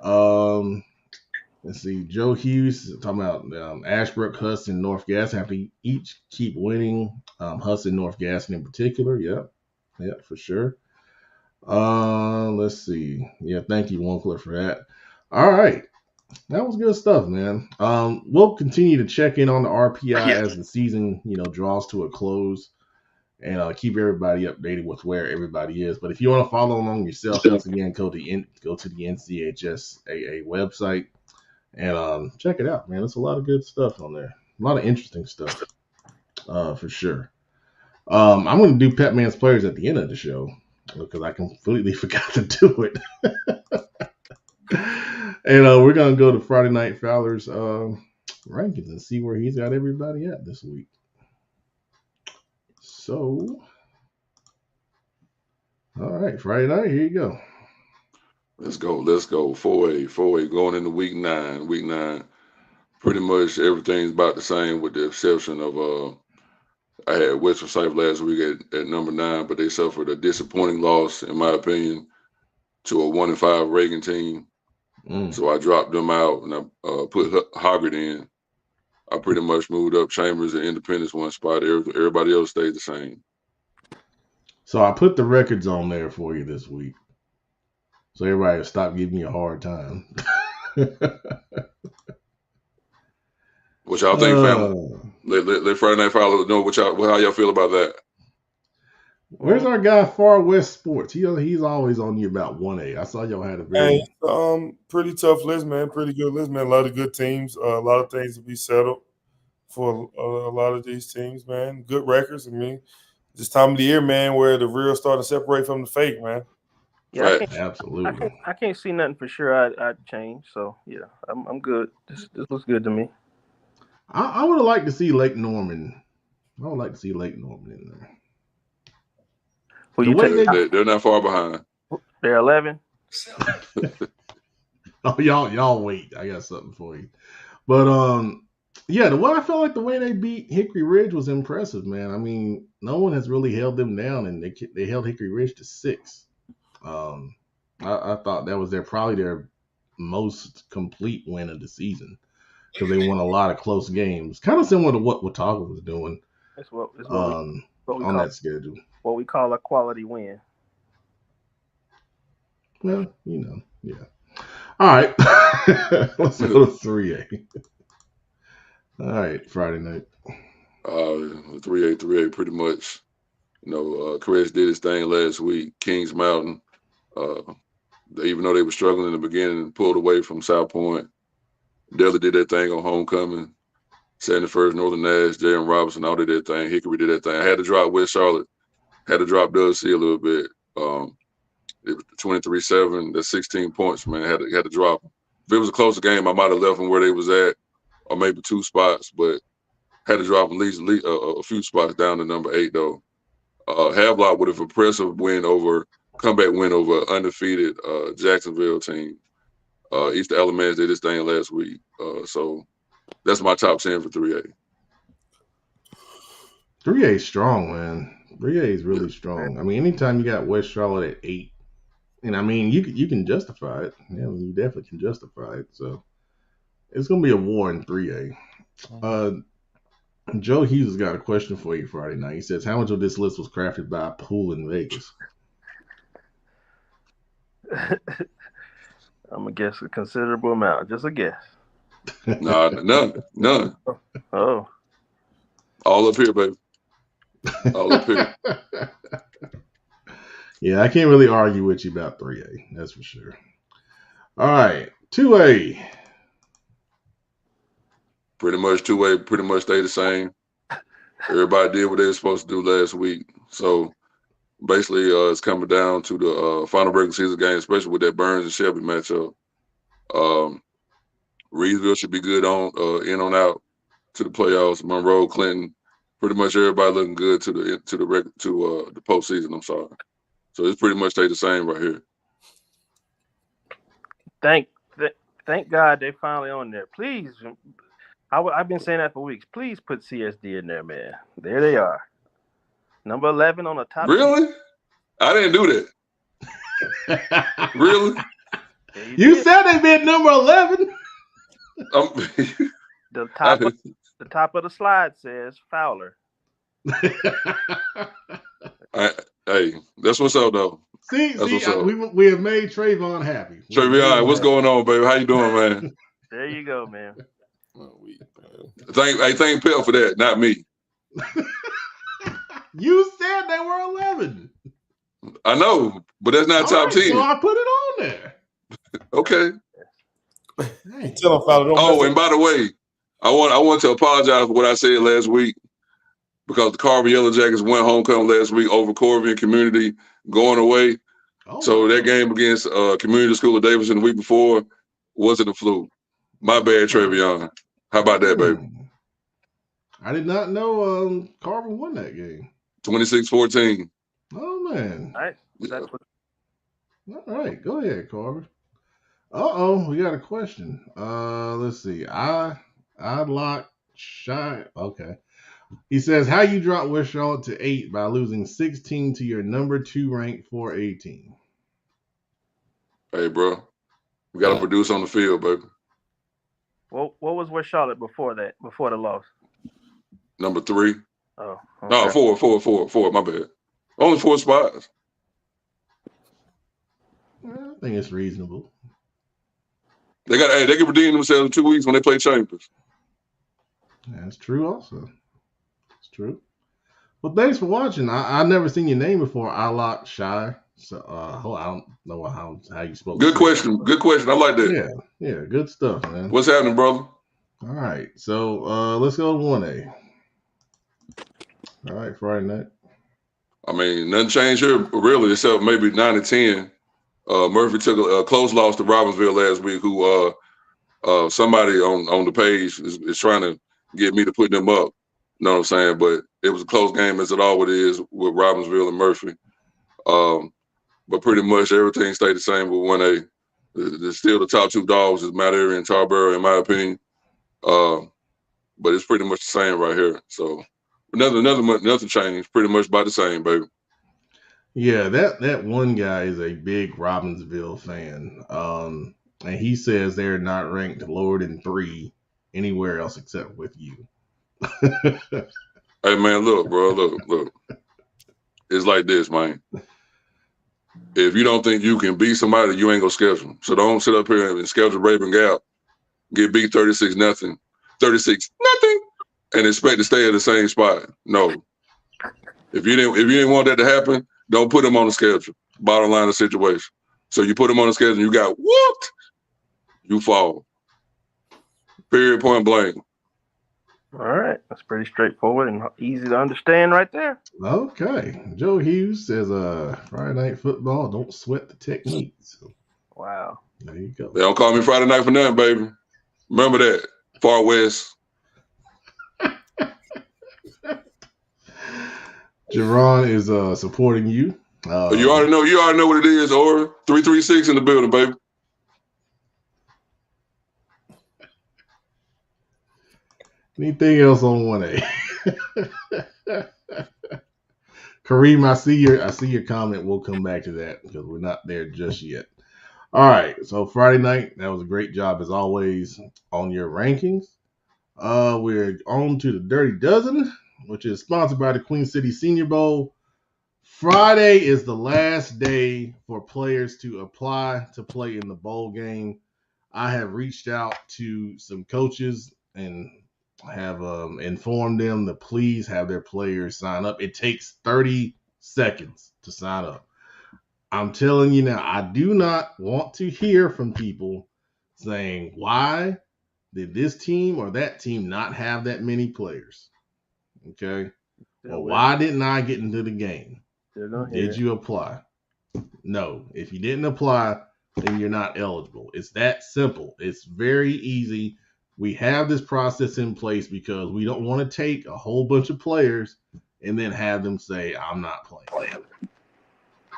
S1: Let's see. Joe Hughes talking about Ashbrook, Huss, and North Gas have to each keep winning. Huss and North Gas in particular. Yeah, for sure. Let's see. Yeah, thank you, Winkler, for that. All right. That was good stuff, man. We'll continue to check in on the RPI as the season, draws to a close, and keep everybody updated with where everybody is. But if you want to follow along yourself, once again, go to the NCHSAA website and check it out, man. There's a lot of good stuff on there, a lot of interesting stuff, for sure. I'm going to do Pep Man's players at the end of the show because I completely forgot to do it. And we're going to go to Friday Night Fowler's rankings and see where he's got everybody at this week. So, all right, Friday night, here you go.
S3: Let's go. 4A going into week 9. Week 9, pretty much everything's about the same with the exception of I had West Forsyth last week at number 9, but they suffered a disappointing loss, in my opinion, to a 1-5 Reagan team. So I dropped them out and I put Hoggart in. I pretty much moved up Chambers and Independence one spot. Everybody else stayed the same.
S1: So I put the records on there for you this week. So everybody will stop giving me a hard time.
S3: What y'all think, family? Let Friday Night Fowler know how y'all feel about that.
S1: Where's our guy Far West Sports? He's always on you about 1A. I saw y'all had a very
S4: pretty tough list, man. Pretty good list, man. A lot of good teams. A lot of things to be settled for a lot of these teams, man. Good records. I mean, this time of the year, man, where the real starting to separate from the fake, man.
S6: Yeah,
S1: absolutely.
S6: I can't see nothing for sure. I'd change. So yeah, I'm good. This looks good to me.
S1: I would have liked to see Lake Norman. I would like to see Lake Norman in there.
S3: They're not far behind.
S6: They're 11.
S1: Oh, y'all wait. I got something for you. But yeah, I felt like the way they beat Hickory Ridge was impressive, man. I mean, no one has really held them down, and they held Hickory Ridge to 6. I thought that was probably their most complete win of the season because they won a lot of close games, kind of similar to what Watauga was doing.
S6: That's what we
S1: on that schedule.
S6: What we call a quality win.
S1: Well, yeah. All right, let's go to 3A. All right, Friday night.
S3: 3A, pretty much. Chris did his thing last week. Kings Mountain, even though they were struggling in the beginning, pulled away from South Point. Deli did that thing on homecoming. 71st Northern Nash, J.M. Robinson, all did that thing. Hickory did that thing. I had to drop West Charlotte. Had to drop Doug C a little bit. It was 23-7. That's 16 points, man. Had to drop them. If it was a closer game, I might have left them where they was at, or maybe 2 spots, but had to drop at least a few spots down to number 8, though. Havelock with an impressive comeback win over undefeated Jacksonville team. East Alamance did this thing last week. So that's my top 10 for 3A.
S1: 3A is strong, man. 3A is really strong. I mean, anytime you got West Charlotte at 8, and I mean, you can justify it. Yeah, you definitely can justify it. So it's going to be a war in 3A. Joe Hughes has got a question for you Friday night. He says, how much of this list was crafted by a pool in Vegas?
S6: I'm gonna guess a considerable amount. Just a guess.
S3: Nah, none.
S6: Oh,
S3: All up here, baby. All up here.
S1: Yeah, I can't really argue with you about 3A. That's for sure. All right, 2A.
S3: Pretty much 2A. Pretty much stay the same. Everybody did what they were supposed to do last week. So basically, it's coming down to the final regular season game, especially with that Burns and Shelby matchup. Reedsville should be good on in on out to the playoffs. Monroe, Clinton, pretty much everybody looking good to the postseason. I'm sorry. So it's pretty much stay the same right here.
S6: Thank God they finally on there. Please, I've been saying that for weeks. Please put CSD in there, man. There they are. Number 11 on the top.
S3: Really? I didn't do that. Really?
S6: Yeah,
S1: You said they've been number 11.
S6: The top of the slide says Fowler.
S3: Hey, that's what's up though.
S1: See, we have made Trayvon happy.
S3: Trayvon, what's going on, baby? How you doing, man?
S6: There you go, man.
S3: Thank Pell for that, not me.
S1: You said they were 11.
S3: I know, but that's not top 10.
S1: So I put it on there.
S3: Okay.
S1: Hey.
S4: Tell them, Fowler,
S3: Oh, and by the way, I want to apologize for what I said last week because the Carver Yellow Jackets went homecoming last week over Corby and Community going away.
S1: Oh,
S3: So that game against Community School of Davidson the week before wasn't a fluke. My bad, Travion. How about that, baby?
S1: I did not know Carver won that game.
S3: 26-14.
S1: Oh, man.
S6: All right.
S3: Yeah.
S1: All right. Go ahead, Carver. Uh-oh. We got a question. Let's see. I'd lock shy. Okay. He says, how you drop West Charlotte to 8 by losing 16 to your number 2 ranked 4A team?
S3: Hey, bro. We got to produce on the field, baby.
S6: What was West Charlotte before that? Before the loss?
S3: Number 3.
S6: Oh. Okay.
S3: No, 4. My bad. Only 4 spots.
S1: I think it's reasonable.
S3: They can redeem themselves in 2 weeks when they play Chambers.
S1: That's true also. It's true. Well, thanks for watching. I never seen your name before. I lock shy. So I don't know how you spoke.
S3: Good question. Good question. I like that.
S1: Yeah, good stuff, man.
S3: What's happening, brother?
S1: All right. So let's go to 1A. All right, Friday night.
S3: I mean, nothing changed here really, except maybe 9-10. Murphy took a close loss to Robbinsville last week, who somebody on the page is trying to get me to put them up. You know what I'm saying? But it was a close game, as it always is with Robbinsville and Murphy. But pretty much everything stayed the same with 1A. There's still the top 2 dogs is Mount Airy and Tarboro, in my opinion. But it's pretty much the same right here. So nothing changed. Pretty much about the same, baby.
S1: Yeah, that one guy is a big Robbinsville fan. And he says they're not ranked lower than 3 anywhere else except with you.
S3: Hey, man, look, bro, look. It's like this, man. If you don't think you can beat somebody, you ain't gonna schedule them. So don't sit up here and schedule Raven Gap, get beat 36-0, and expect to stay at the same spot. No. If you didn't want that to happen, don't put them on the schedule. Bottom line of the situation. So you put them on the schedule and you got whooped, you fall. Period, point blank.
S6: All right. That's pretty straightforward and easy to understand right there.
S1: Okay. Joe Hughes says Friday night football, don't sweat the techniques.
S6: Wow.
S1: There you go.
S3: They don't call me Friday night for nothing, baby. Remember that. Far West.
S1: Jerron is supporting you.
S3: You already know what it is, or 336 in the building, baby.
S1: Anything else on 1A? Kareem, I see your comment. We'll come back to that because we're not there just yet. All right. So Friday night, that was a great job as always on your rankings. We're on to the Dirty Dozen, which is sponsored by the Queen City Senior Bowl. Friday is the last day for players to apply to play in the bowl game. I have reached out to some coaches and have informed them to please have their players sign up. It takes 30 seconds to sign up. I'm telling you now, I do not want to hear from people saying, why did this team or that team not have that many players? Okay. Well, why didn't I get into the game? Did you apply? No. If you didn't apply, then you're not eligible. It's that simple. It's very easy. We have this process in place because we don't want to take a whole bunch of players and then have them say, I'm not playing.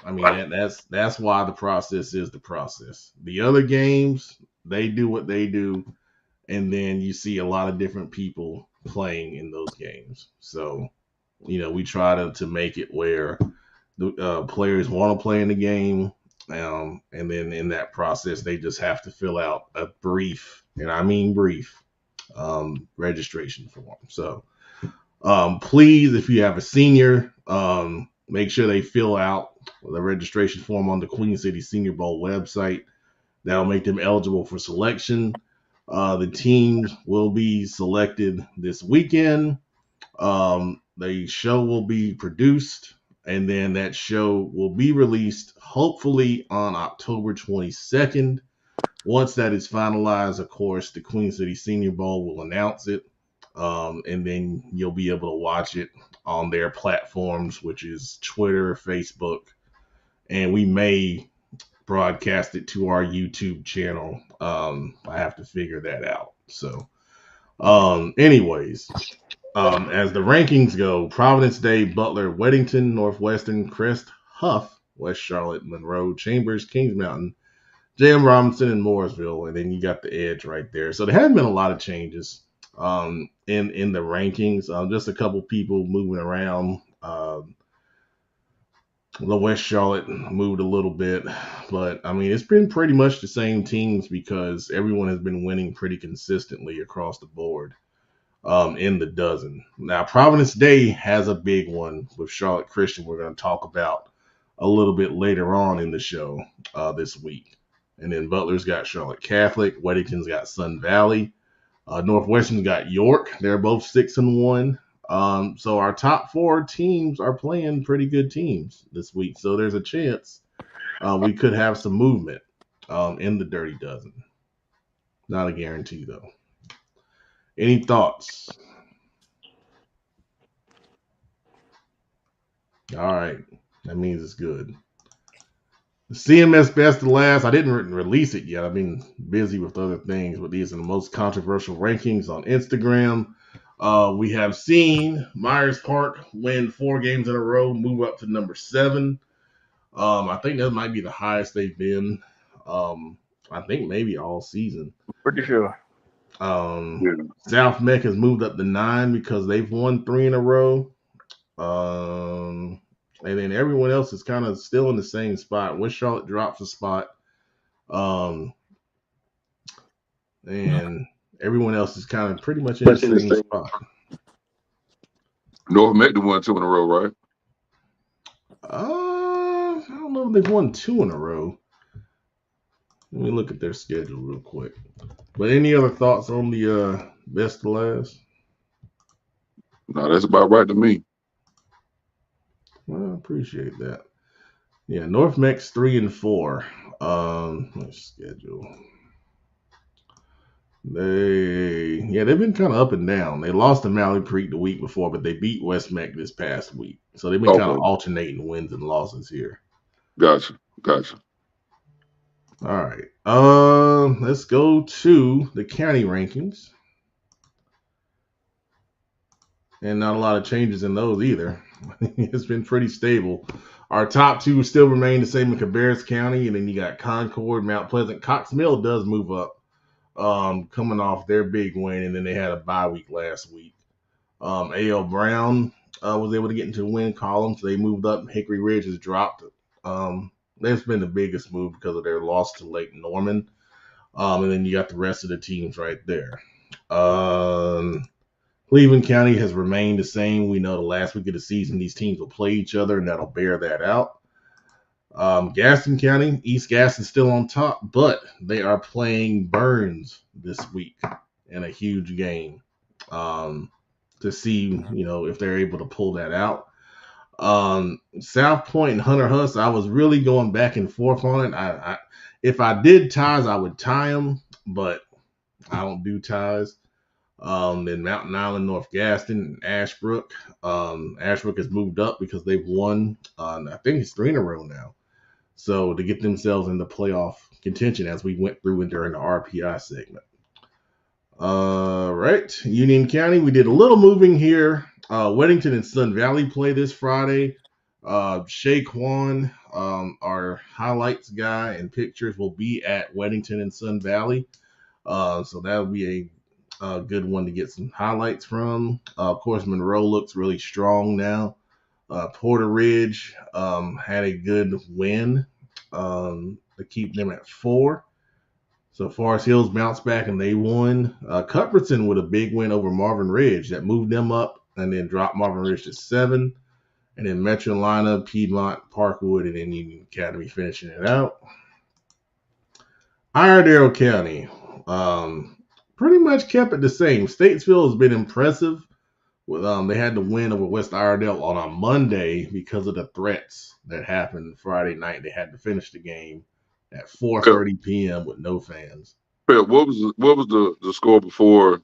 S1: I mean, that's why the process is the process. The other games, they do what they do, and then you see a lot of different people playing in those games. So, we try to make it where the players want to play in the game, and then in that process, they just have to fill out a brief, and I mean brief, registration form. So, please, if you have a senior, make sure they fill out the registration form on the Queen City Senior Bowl website. That'll make them eligible for selection. The teams will be selected this weekend. The show will be produced, and then that show will be released hopefully on October 22nd. Once that is finalized, of course, the Queen City Senior Bowl will announce it, and then you'll be able to watch it on their platforms, which is Twitter, Facebook, and we may broadcast it to our YouTube channel. I have to figure that out. So, anyways, as the rankings go, Providence Day, Butler, Weddington, Northwestern, Crest, Huff, West Charlotte, Monroe, Chambers, Kings Mountain, J.M. Robinson, and Mooresville, and then you got the edge right there. So there haven't been a lot of changes in the rankings. Just a couple people moving around. The West Charlotte moved a little bit, but I mean, it's been pretty much the same teams because everyone has been winning pretty consistently across the board in the dozen. Now, Providence Day has a big one with Charlotte Christian we're going to talk about a little bit later on in the show this week. And then Butler's got Charlotte Catholic, Weddington's got Sun Valley, Northwestern's got York. They're both 6-1. So our top four teams are playing pretty good teams this week. So there's a chance we could have some movement in the Dirty Dozen. Not a guarantee, though. Any thoughts? All right. That means it's good. The CMS Best of Last, I didn't release it yet. I've been busy with other things, but these are the most controversial rankings on Instagram. We have seen Myers Park win 4 games in a row, move up to number 7. I think that might be the highest they've been. I think maybe all season.
S6: Pretty sure.
S1: South Meck has moved up to 9 because they've won 3 in a row. And then everyone else is kind of still in the same spot. West Charlotte drops a spot. And everyone else is kind of pretty much in the same spot.
S3: North Meck won 2 in a row, right?
S1: I don't know if they've won 2 in a row. Let me look at their schedule real quick. But any other thoughts on the best of last?
S3: No, that's about right to me.
S1: Well, I appreciate that. Yeah, North Meck's 3-4. Let's schedule. They've been kind of up and down. They lost to Mallard Creek the week before, but they beat West Meck this past week. So they've been kind of alternating wins and losses here.
S3: Gotcha.
S1: All right. Let's go to the county rankings. And not a lot of changes in those either. It's been pretty stable. Our top 2 still remain the same in Cabarrus County, and then you got Concord, Mount Pleasant. Cox Mill does move up, coming off their big win, and then they had a bye week last week. A.L. Brown was able to get into the win column, so they moved up. Hickory Ridge has dropped. That's been the biggest move because of their loss to Lake Norman. And then you got the rest of the teams right there. Cleveland County has remained the same. We know the last week of the season, these teams will play each other, and that'll bear that out. Gaston County, East Gaston still on top, but they are playing Burns this week in a huge game to see, if they're able to pull that out. South Point and Hunter Huss, I was really going back and forth on it. If I did ties, I would tie them, but I don't do ties. Then Mountain Island, North Gaston, and Ashbrook. Ashbrook has moved up because they've won, I think it's 3 in a row now. So to get themselves in the playoff contention as we went through during the RPI segment. Right. Union County, we did a little moving here. Weddington and Sun Valley play this Friday. Shay Kwan, our highlights guy and pictures, will be at Weddington and Sun Valley. So that'll be a good one to get some highlights from. Of course, Monroe looks really strong now. Porter Ridge had a good win to keep them at 4. So Forest Hills bounced back and they won. Cuthbertson with a big win over Marvin Ridge that moved them up and then dropped Marvin Ridge to 7. And then Metrolina, Piedmont, Parkwood, and then Union Academy finishing it out. Iredell County pretty much kept it the same. Statesville has been impressive. They had to win over West Iredell on a Monday because of the threats that happened Friday night. They had to finish the game at 4:30 p.m. with no fans.
S3: What was the score before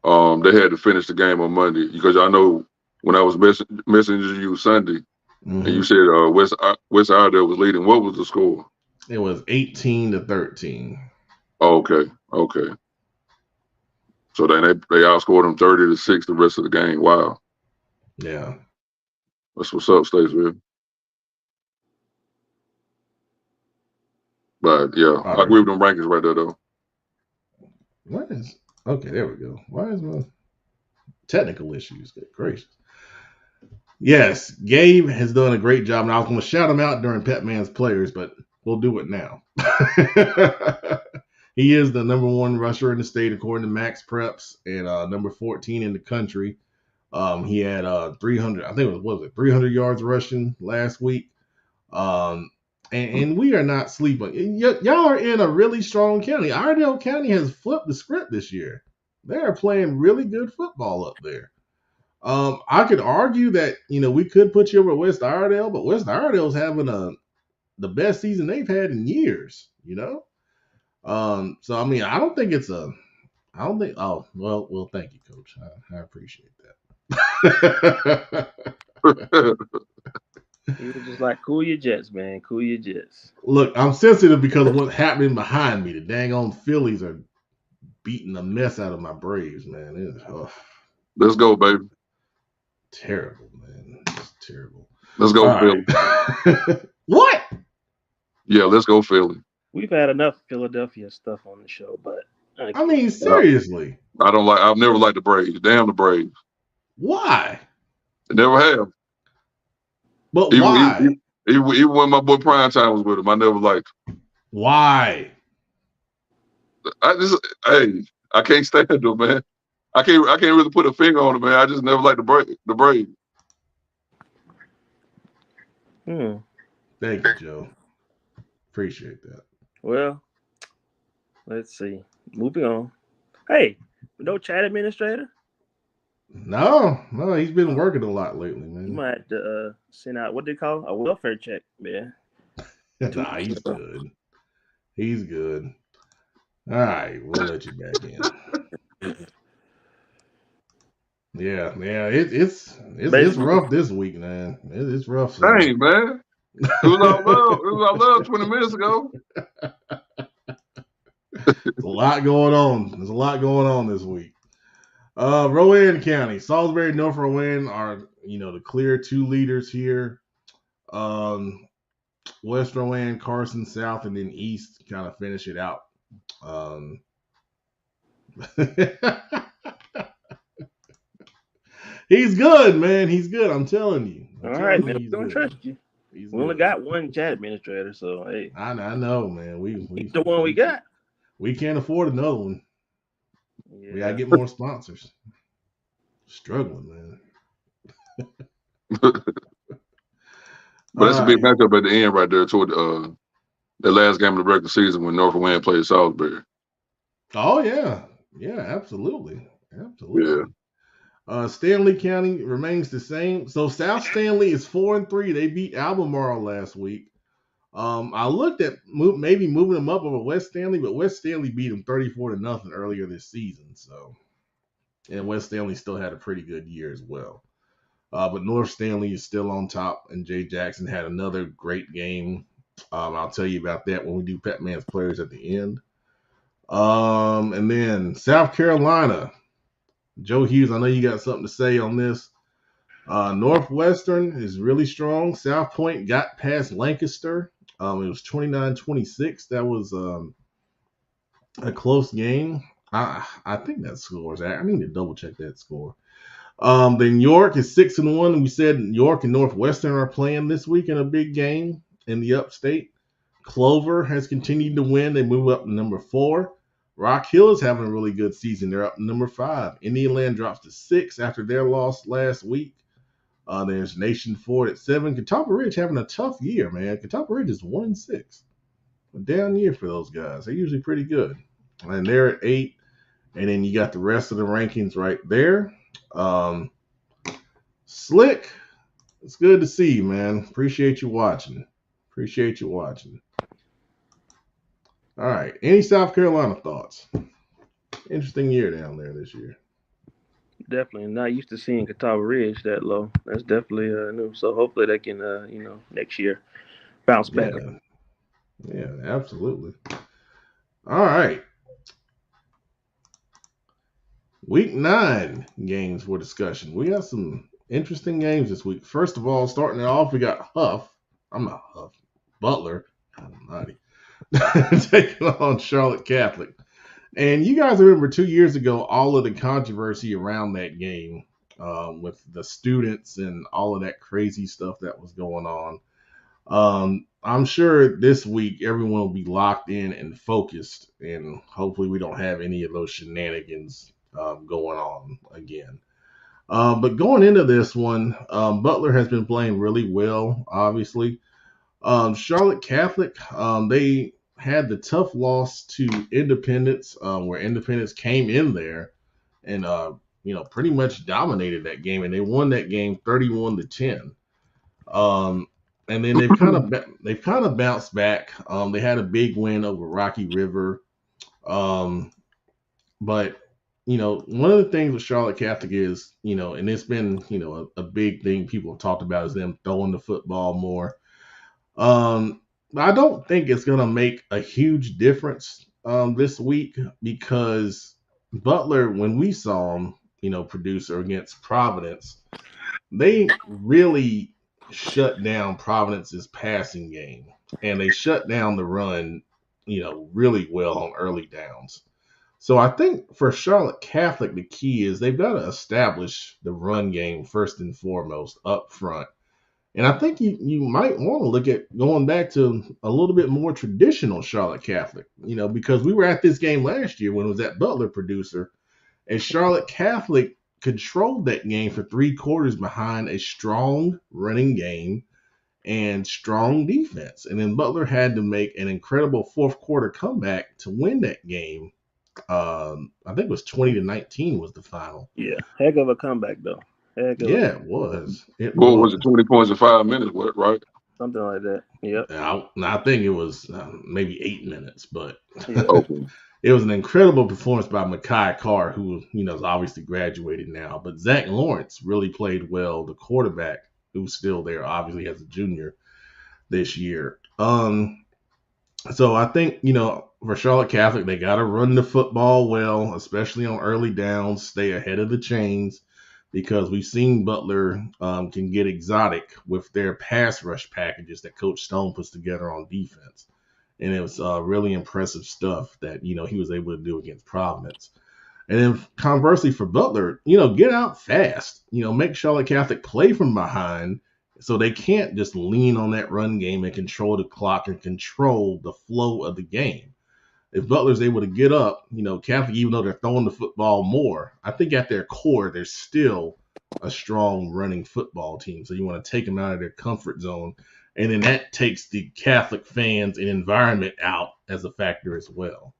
S3: they had to finish the game on Monday? Because I know when I was messaging you Sunday, and you said West Iredell was leading. What was the score?
S1: It was 18-13.
S3: Oh, okay. So then they outscored them 30-6 the rest of the game. Wow.
S1: Yeah.
S3: That's what's up, Statesville. But yeah, I agree with them rankings right there though.
S1: Okay, there we go. Why is my technical issues? Good gracious. Yes, Gabe has done a great job, and I was going to shout him out during Pet Man's players, but we'll do it now. He is the number 1 rusher in the state according to Max Preps, and number 14 in the country. He had 300, I think it was 300 yards rushing last week. And we are not sleeping. Y'all are in a really strong county. Iredell County has flipped the script this year. They are playing really good football up there. I could argue that, we could put you over West Iredell, but West Iredell's having the best season they've had in years, So, I mean, I don't think well, thank you, Coach. I appreciate that.
S6: You were just like, cool your jets, man. Cool your jets.
S1: Look, I'm sensitive because of what's happening behind me. The dang on Phillies are beating the mess out of my Braves, man.
S3: Let's go, baby.
S1: Terrible, man. It's terrible.
S3: Let's go, Philly.
S1: Right. What?
S3: Yeah, let's go, Philly.
S6: We've had enough Philadelphia stuff on the show, but
S1: I mean, seriously.
S3: I've never liked the Braves. Damn the Braves.
S1: Why?
S3: I never have.
S1: But why?
S3: Even when my boy Primetime was with him, I never liked him.
S1: Why?
S3: I can't stand them, man. I can't really put a finger on it, man. I just never liked the Braves.
S1: Thank you, Joe. Appreciate that.
S6: Well, let's see. Moving on. Hey, no chat administrator?
S1: No, he's been working a lot lately, man.
S6: You might send out what they call a welfare check, man.
S1: Nah, he's good. He's good. All right, we'll let you back in. Yeah, it's rough this week, man. It's rough.
S3: Dang, man. It was all love 20 minutes ago.
S1: There's a lot going on. There's a lot going on this week. Rowan County, Salisbury, North Rowan are, the clear 2 leaders here. West Rowan, Carson, South, and then East kind of finish it out. He's good, man. He's good. I'm telling you.
S6: All right, man. We're gonna trust you. We only got one chat administrator, so hey.
S1: I know, man. We
S6: the one we got.
S1: We can't afford another one.
S6: Yeah.
S1: We gotta get more sponsors. Struggling, man.
S3: But that's a big
S1: right.
S3: matchup at the end right there toward the last game of the regular season when North Wayne played Salisbury.
S1: Oh yeah. Yeah, absolutely.
S3: Yeah.
S1: Stanley County remains the same. So South Stanley is 4-3. They beat Albemarle last week. I looked at maybe moving them up over West Stanley, but West Stanley beat them 34-0 earlier this season. So, and West Stanley still had a pretty good year as well. But North Stanley is still on top, and Jay Jackson had another great game. I'll tell you about that when we do Pet Man's players at the end. And then South Carolina, Joe Hughes, I know you got something to say on this. Northwestern is really strong. South Point got past Lancaster. It was 29-26. That was a close game. I think that score is. I need to double check that score. Then York is 6-1. We said York and Northwestern are playing this week in a big game in the upstate. Clover has continued to win. They move up to number 4. Rock Hill is having a really good season. They're up to number 5. Indian Land drops to 6 after their loss last week. There's Nation Ford at 7. Catawba Ridge having a tough year, man. Catawba Ridge is 1-6. A down year for those guys. They're usually pretty good. And they're at 8. And then you got the rest of the rankings right there. Slick, it's good to see you, man. Appreciate you watching. All right. Any South Carolina thoughts? Interesting year down there this year.
S6: Definitely not used to seeing Catawba Ridge that low. That's definitely new. So hopefully they can, next year bounce back.
S1: Yeah, absolutely. All right. Week 9 games for discussion. We got some interesting games this week. First of all, starting it off, we got Butler. Almighty. Taking on Charlotte Catholic. And you guys remember 2 years ago, all of the controversy around that game with the students and all of that crazy stuff that was going on. I'm sure this week everyone will be locked in and focused, and hopefully we don't have any of those shenanigans going on again. But going into this one, Butler has been playing really well, obviously. Charlotte Catholic, they had the tough loss to Independence, where Independence came in there and pretty much dominated that game, and they won that game 31-10. And then they've kind of bounced back. They had a big win over Rocky River, but one of the things with Charlotte Catholic is, and it's been a big thing people have talked about is them throwing the football more. I don't think it's going to make a huge difference this week because Butler, when we saw him, producer against Providence, they really shut down Providence's passing game, and they shut down the run, really well on early downs. So I think for Charlotte Catholic, the key is they've got to establish the run game first and foremost up front. And I think you might want to look at going back to a little bit more traditional Charlotte Catholic, because we were at this game last year when it was at Butler producer, and Charlotte Catholic controlled that game for 3 quarters behind a strong running game and strong defense. And then Butler had to make an incredible 4th quarter comeback to win that game. I think it was 20-19 was the final.
S6: Yeah, heck of a comeback though.
S1: It was.
S3: Was it 20 points in 5 minutes, right?
S6: Something like that. Yep.
S1: I think it was maybe 8 minutes, but
S3: Okay.
S1: It was an incredible performance by Mekhi Carr, who is obviously graduated now. But Zach Lawrence really played well, the quarterback who's still there, obviously as a junior this year. So I think, for Charlotte Catholic, they got to run the football well, especially on early downs, stay ahead of the chains, because we've seen Butler can get exotic with their pass rush packages that Coach Stone puts together on defense. And it was really impressive stuff that, he was able to do against Providence. And then conversely for Butler, get out fast, make Charlotte Catholic play from behind so they can't just lean on that run game and control the clock and control the flow of the game. if Butler's able to get up, Catholic, even though they're throwing the football more, I think at their core, they're still a strong running football team. So you want to take them out of their comfort zone. And then that takes the Catholic fans and environment out as a factor as well.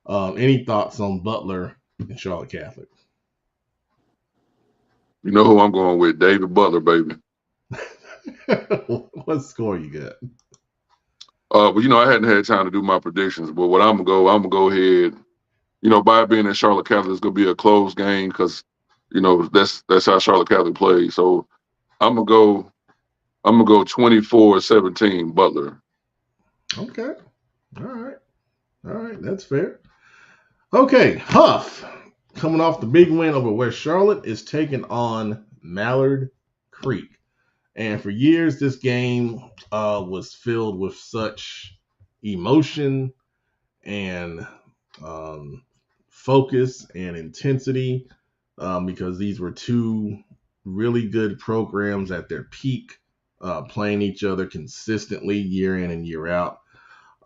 S1: Any thoughts on Butler and Charlotte Catholic?
S3: You know who I'm going with? David Butler, baby.
S1: What score you got?
S3: But I hadn't had time to do my predictions. But what I'm gonna go ahead. By it being in Charlotte Catholic, it's gonna be a close game because, that's how Charlotte Catholic plays. So I'm gonna go 24-17 Butler.
S1: Okay. All right. That's fair. Okay, Huugh, coming off the big win over West Charlotte, is taking on Mallard Creek. And for years, this game was filled with such emotion and focus and intensity because these were two really good programs at their peak, playing each other consistently year in and year out.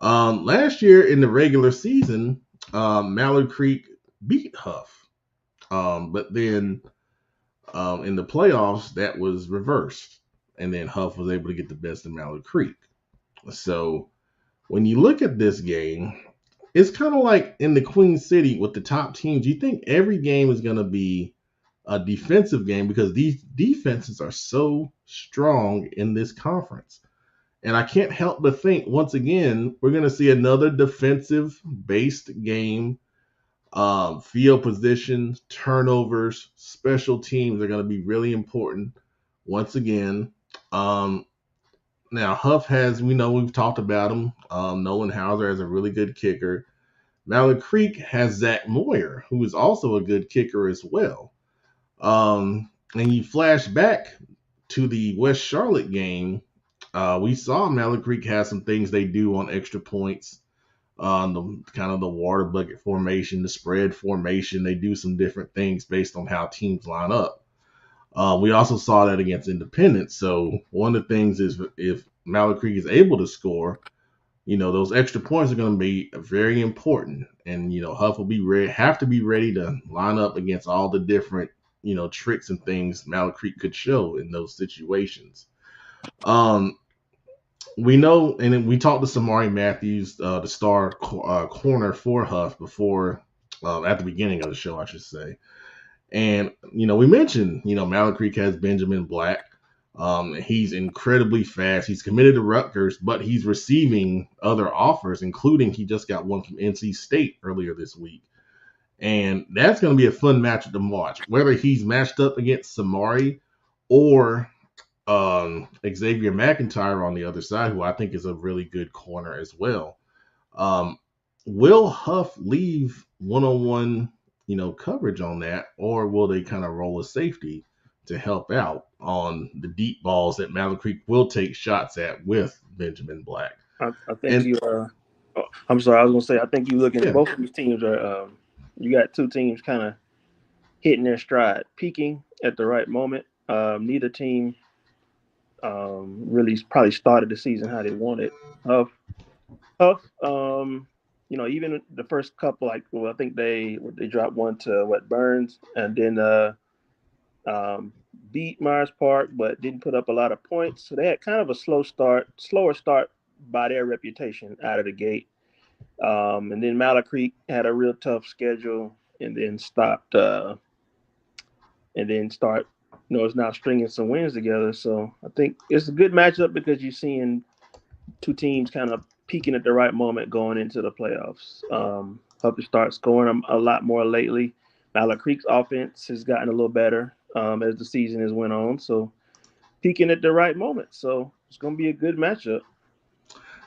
S1: Last year in the regular season, Mallard Creek beat Huugh. But then in the playoffs, that was reversed. And then Huugh was able to get the best of Mallard Creek. So when you look at this game, it's kind of like in the Queen City with the top teams. You think every game is going to be a defensive game because these defenses are so strong in this conference. And I can't help but think, once again, we're going to see another defensive-based game. Field position, turnovers, special teams are going to be really important once again. Now, Huugh has, we've talked about him. Nolan Hauser has a really good kicker. Mallard Creek has Zach Moyer, who is also a good kicker as well. And you flash back to the West Charlotte game, we saw Mallard Creek have some things they do on extra points. The kind of the water bucket formation, the spread formation. They do some different things based on how teams line up. We also saw that against Independence. So one of the things is if Mallard Creek is able to score, those extra points are going to be very important. And, Huugh will have to be ready to line up against all the different, tricks and things Mallard Creek could show in those situations. We know, and then we talked to Samari Matthews, the star corner for Huugh before, at the beginning of the show, I should say. And, we mentioned, Mallard Creek has Benjamin Black. He's incredibly fast. He's committed to Rutgers, but he's receiving other offers, including he just got one from NC State earlier this week. And that's going to be a fun matchup to watch, whether he's matched up against Samari or Xavier McIntyre on the other side, who I think is a really good corner as well. Will Huugh leave one-on-one, coverage on that, or will they kind of roll a safety to help out on the deep balls that Mallard Creek will take shots at with Benjamin Black?
S6: I think I'm sorry, I was going to say, I think you looking at both of these teams are, you got two teams kind of hitting their stride, peaking at the right moment. Neither team really probably started the season how they wanted. Huugh, even the first couple, I think they dropped one to Burns, and then beat Myers Park, but didn't put up a lot of points. So they had kind of a slower start by their reputation out of the gate. And then Mallard Creek had a real tough schedule, and then stopped, is now stringing some wins together. So I think it's a good matchup because you're seeing two teams kind of peaking at the right moment going into the playoffs. Hope to start scoring a lot more lately. Mallard Creek's offense has gotten a little better as the season has went on. So peaking at the right moment. So it's going to be a good matchup.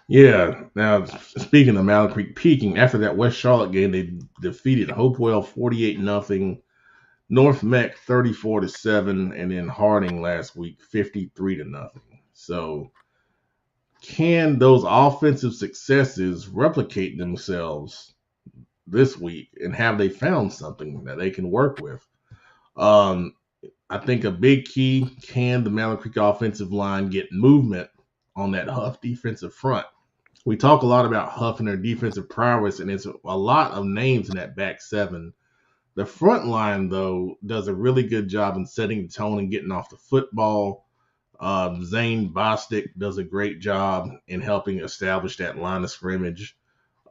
S1: Yeah. Now, speaking of Mallard Creek peaking, after that West Charlotte game, they defeated Hopewell 48-0, North Mech 34-7, and then Harding last week 53-0. So can those offensive successes replicate themselves this week, and have they found something that they can work with? I think a big key, can the Mallard Creek offensive line get movement on that Huugh defensive front? we talk a lot about Huff and their defensive prowess, and it's a lot of names in that back seven. The front line, though, does a really good job in setting the tone and getting off the football. Zane Bostic does a great job in helping establish that line of scrimmage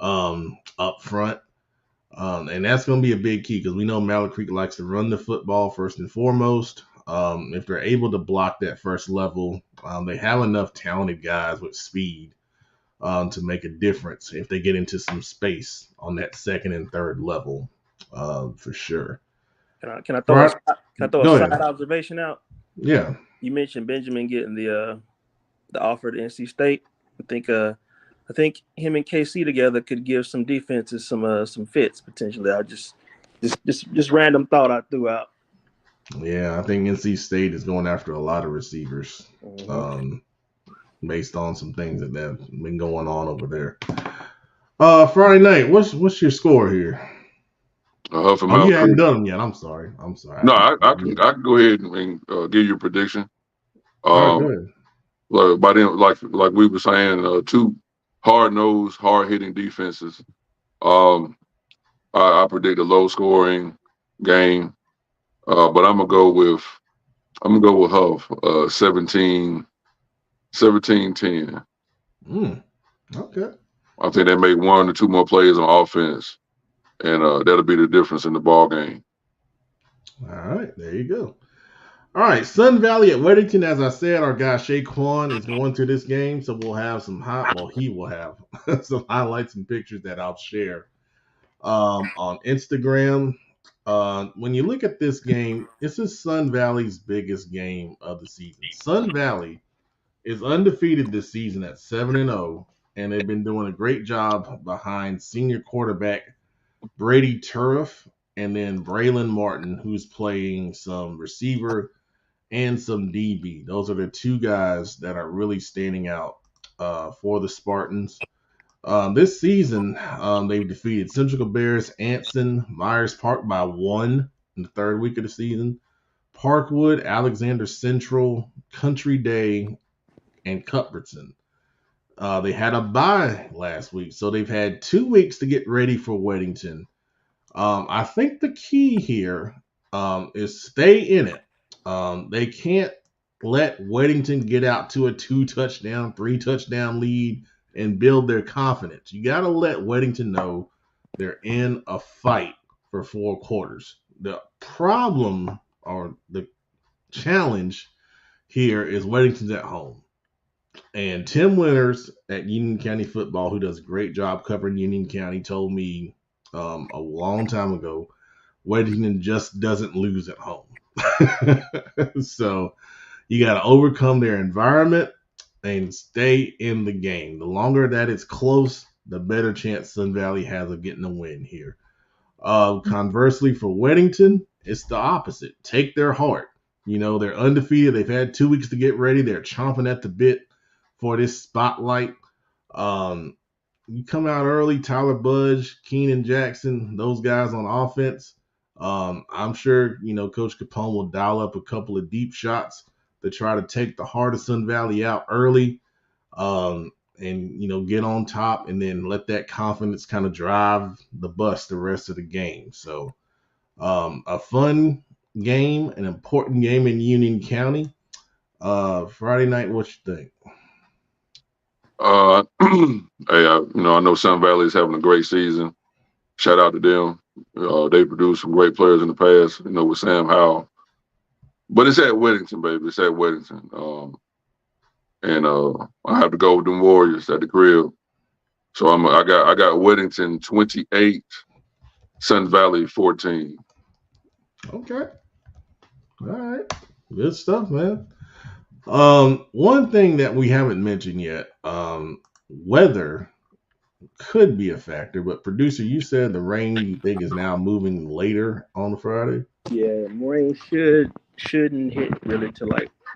S1: up front. And that's going to be a big key because we know Mallard Creek likes to run the football first and foremost. If they're able to block that first level, they have enough talented guys with speed to make a difference if they get into some space on that second and third level, for sure.
S6: Can I throw a side observation out?
S1: Yeah.
S6: You mentioned Benjamin getting the offer to NC State. I think him and KC together could give some defenses some fits potentially. I just random thought I threw out.
S1: Yeah, I think NC State is going after a lot of receivers, based on some things that have been going on over there. Friday night, what's your score here?
S3: You
S1: haven't done them yet. I'm sorry.
S3: No, I can go ahead and give you a prediction.
S1: All right, go ahead.
S3: By then, like we were saying, two hard-nosed, hard-hitting defenses. I predict a low-scoring game, but I'm gonna go with Huff, 17-10.
S1: Okay.
S3: I think they make one or two more plays on offense, and that'll be the difference in the ball game.
S1: All right, there you go. All right, Sun Valley at Weddington. As I said, our guy Shaquan is going to this game, so we'll have he will have some highlights and pictures that I'll share on Instagram. When you look at this game, this is Sun Valley's biggest game of the season. Sun Valley is undefeated this season at 7-0, and they've been doing a great job behind senior quarterback Brady Turriff and then Braylon Martin, who's playing some receiver and some DB. Those are the two guys that are really standing out for the Spartans. This season, they've defeated Central Bears, Anson, Myers Park by 1 in the third week of the season. Parkwood, Alexander Central, Country Day, and Cuthbertson. They had a bye last week, so they've had 2 weeks to get ready for Weddington. I think the key here is stay in it. They can't let Weddington get out to a 2-touchdown, 3-touchdown lead and build their confidence. You got to let Weddington know they're in a fight for 4 quarters. The problem or the challenge here is Weddington's at home. And Tim Winters at Union County Football, who does a great job covering Union County, told me a long time ago, Weddington just doesn't lose at home. So you got to overcome their environment and stay in the game. The longer that it's close, the better chance Sun Valley has of getting a win here. Conversely, for Weddington, it's the opposite. Take their heart. You know, they're undefeated. They've had 2 weeks to get ready. They're chomping at the bit for this spotlight. You come out early, Tyler Budge, Keenan Jackson, those guys on offense. I'm sure, Coach Capone will dial up a couple of deep shots to try to take the heart of Sun Valley out early, and get on top and then let that confidence kind of drive the bus the rest of the game. So a fun game, an important game in Union County. Friday night, what you think?
S3: Hey, I know Sun Valley is having a great season. Shout out to them. They produced some great players in the past, with Sam Hough. But it's at Weddington, baby. It's at Weddington. And I have to go with them Warriors at the crib. So I got Weddington 28, Sun Valley 14.
S1: Okay. All right. Good stuff, man. One thing that we haven't mentioned yet, weather could be a factor, but producer, you said the rain you think is now moving later on Friday?
S6: Yeah, rain shouldn't hit really till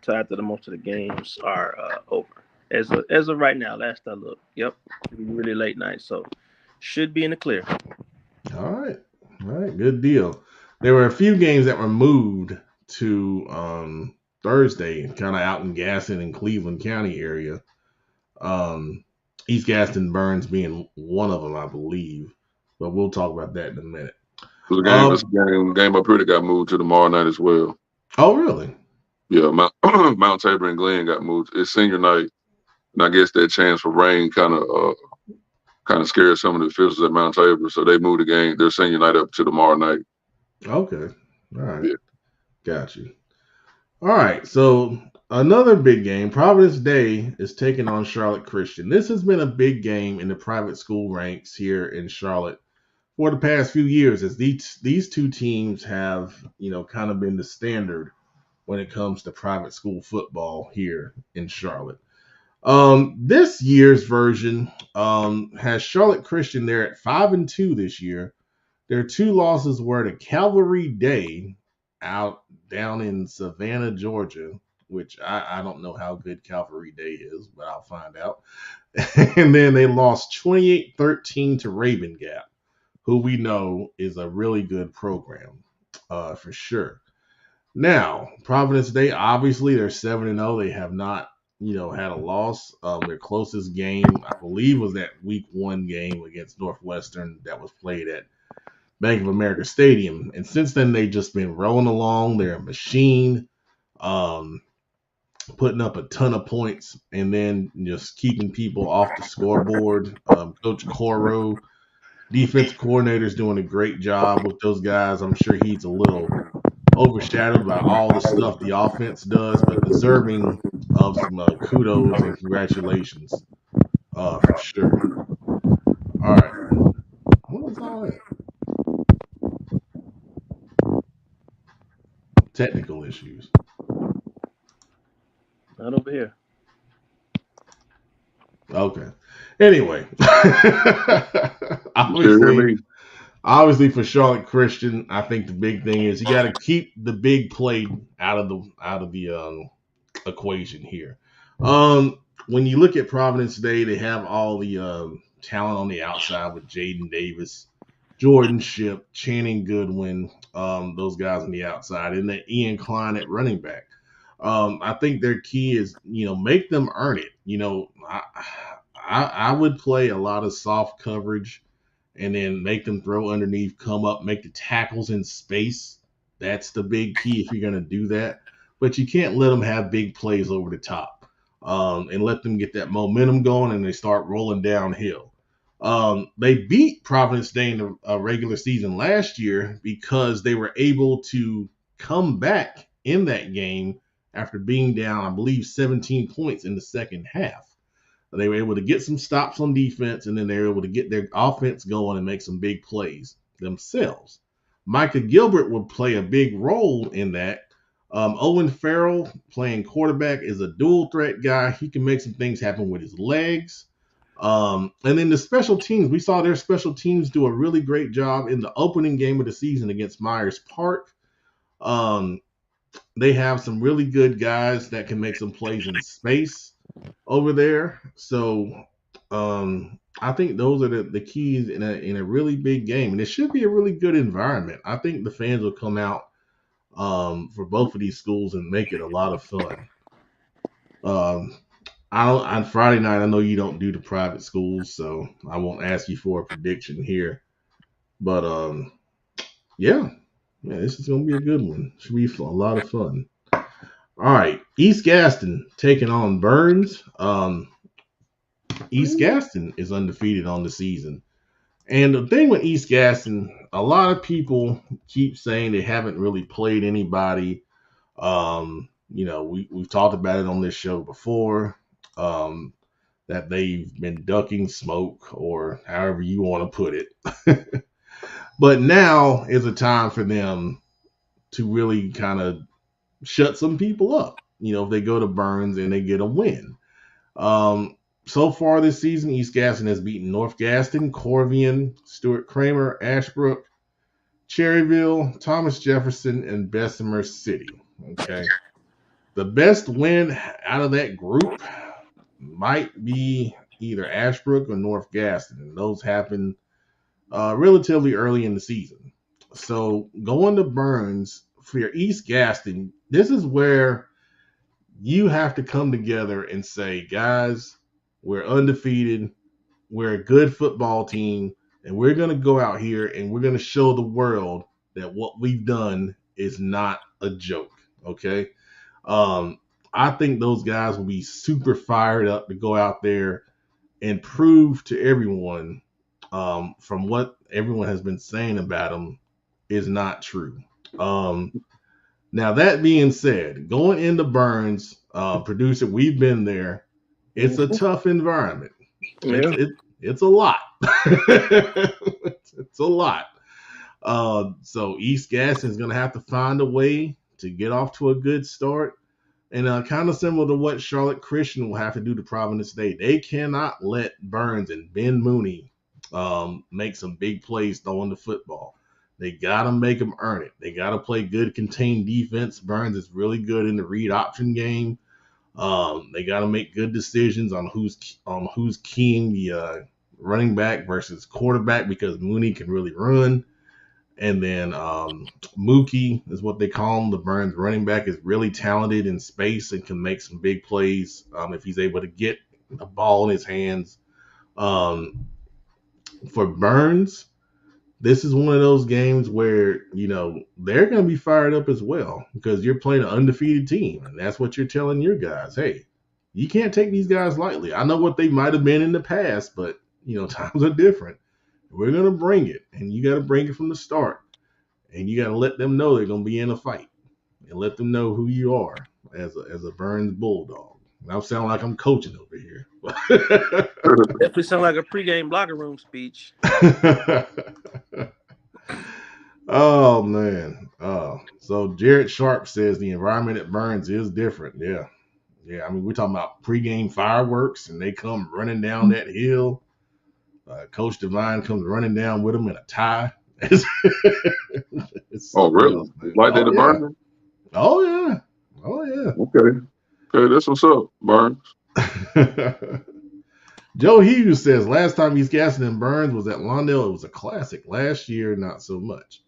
S6: after the most of the games are over. As of right now, last I looked. Yep. Really late night, so should be in the clear.
S1: All right. Good deal. There were a few games that were moved to Thursday, kind of out in Gaston and Cleveland County area. East Gaston Burns being one of them, I believe. But we'll talk about that in a minute.
S3: It's a game up here that got moved to tomorrow night as well.
S1: Oh, really?
S3: Yeah, Mount Tabor and Glen got moved. It's senior night, and I guess that chance for rain kind of scared some of the officials at Mount Tabor, so they moved the game, their senior night, up to tomorrow night.
S1: Okay. All right.
S3: Yeah.
S1: Got you. All right. So another big game, Providence Day is taking on Charlotte Christian. This has been a big game in the private school ranks here in Charlotte for the past few years, as these two teams have, kind of been the standard when it comes to private school football here in Charlotte. This year's version has Charlotte Christian there at 5-2 this year. Their two losses were to Calvary Day down in Savannah, Georgia, which I don't know how good Calvary Day is, but I'll find out. And then they lost 28-13 to Raven Gap, who we know is a really good program, for sure. Now, Providence Day, obviously, they're 7-0. They have not, had a loss. Their closest game, I believe, was that week 1 game against Northwestern that was played at Bank of America Stadium. And since then, they've just been rolling along. They're a machine, putting up a ton of points and then just keeping people off the scoreboard. Coach Coro, defensive coordinator, is doing a great job with those guys. I'm sure he's a little overshadowed by all the stuff the offense does, but deserving of some kudos and congratulations, for sure. All right. What was all that? Technical issues.
S6: Not over here.
S1: Okay. Anyway, obviously for Charlotte Christian, I think the big thing is you got to keep the big play out of the equation here. When you look at Providence Day, they have all the talent on the outside with Jaden Davis, Jordan Shipp, Channing Goodwin, those guys on the outside, and then Ian Klein at running back. I think their key is, make them earn it. I would play a lot of soft coverage and then make them throw underneath, come up, make the tackles in space. That's the big key if you're going to do that. But you can't let them have big plays over the top, and let them get that momentum going and they start rolling downhill. They beat Providence Day in the regular season last year because they were able to come back in that game after being down, I believe, 17 points in the second half. They were able to get some stops on defense, and then they were able to get their offense going and make some big plays themselves. Micah Gilbert would play a big role in that. Owen Farrell, playing quarterback, is a dual threat guy. He can make some things happen with his legs. And then the special teams, we saw their special teams do a really great job in the opening game of the season against Myers Park. They have some really good guys that can make some plays in space over there. So I think those are the keys in a really big game. And it should be a really good environment. I think the fans will come out for both of these schools and make it a lot of fun. On Friday night, I know you don't do the private schools, so I won't ask you for a prediction here. But yeah, this is gonna be a good one. Should be a lot of fun. All right, East Gaston taking on Burns. East Gaston is undefeated on the season. And the thing with East Gaston, a lot of people keep saying they haven't really played anybody. We've talked about it on this show before, that they've been ducking smoke, or however you want to put it. But now is a time for them to really kind of shut some people up. If they go to Burns and they get a win. So far this season, East Gaston has beaten North Gaston, Corvian, Stuart Kramer, Ashbrook, Cherryville, Thomas Jefferson, and Bessemer City. Okay. The best win out of that group might be either Ashbrook or North Gaston. And those happen relatively early in the season. So going to Burns for your East Gaston, this is where you have to come together and say, guys, we're undefeated. we're a good football team, and we're going to go out here and we're going to show the world that what we've done is not a joke. Okay. I think those guys will be super fired up to go out there and prove to everyone, from what everyone has been saying about them, is not true. Now, that being said, going into Burns, producer, we've been there. It's a tough environment.
S6: Yeah.
S1: It's a lot. it's a lot. So East Gaston is going to have to find a way to get off to a good start. And kind of similar to what Charlotte Christian will have to do to Providence State. They cannot let Burns and Ben Mooney make some big plays throwing the football. They got to make them earn it. They got to play good contained defense. Burns is really good in the read option game. They got to make good decisions on who's keying the running back versus quarterback, because Mooney can really run. And then Mookie is what they call him. The Burns running back is really talented in space and can make some big plays if he's able to get the ball in his hands. For Burns, this is one of those games where, they're going to be fired up as well, because you're playing an undefeated team. And that's what you're telling your guys. Hey, you can't take these guys lightly. I know what they might have been in the past, but, times are different. We're going to bring it, and you got to bring it from the start. And you got to let them know they're going to be in a fight, and let them know who you are as a Burns Bulldog. And I'm sounding like I'm coaching over here.
S6: Definitely sound like a pregame locker room speech.
S1: Oh, man. So Jared Sharp says the environment at Burns is different. Yeah. Yeah, I mean, we're talking about pregame fireworks, and they come running down that hill. Coach Devine comes running down with them in a tie.
S3: Oh, really? Like that, Burns?
S1: Oh, yeah. Oh, yeah.
S3: Okay, that's what's up, Burns.
S1: Joe Hughes says last time East Gaston and Burns was at Lawndale, it was a classic. Last year, not so much.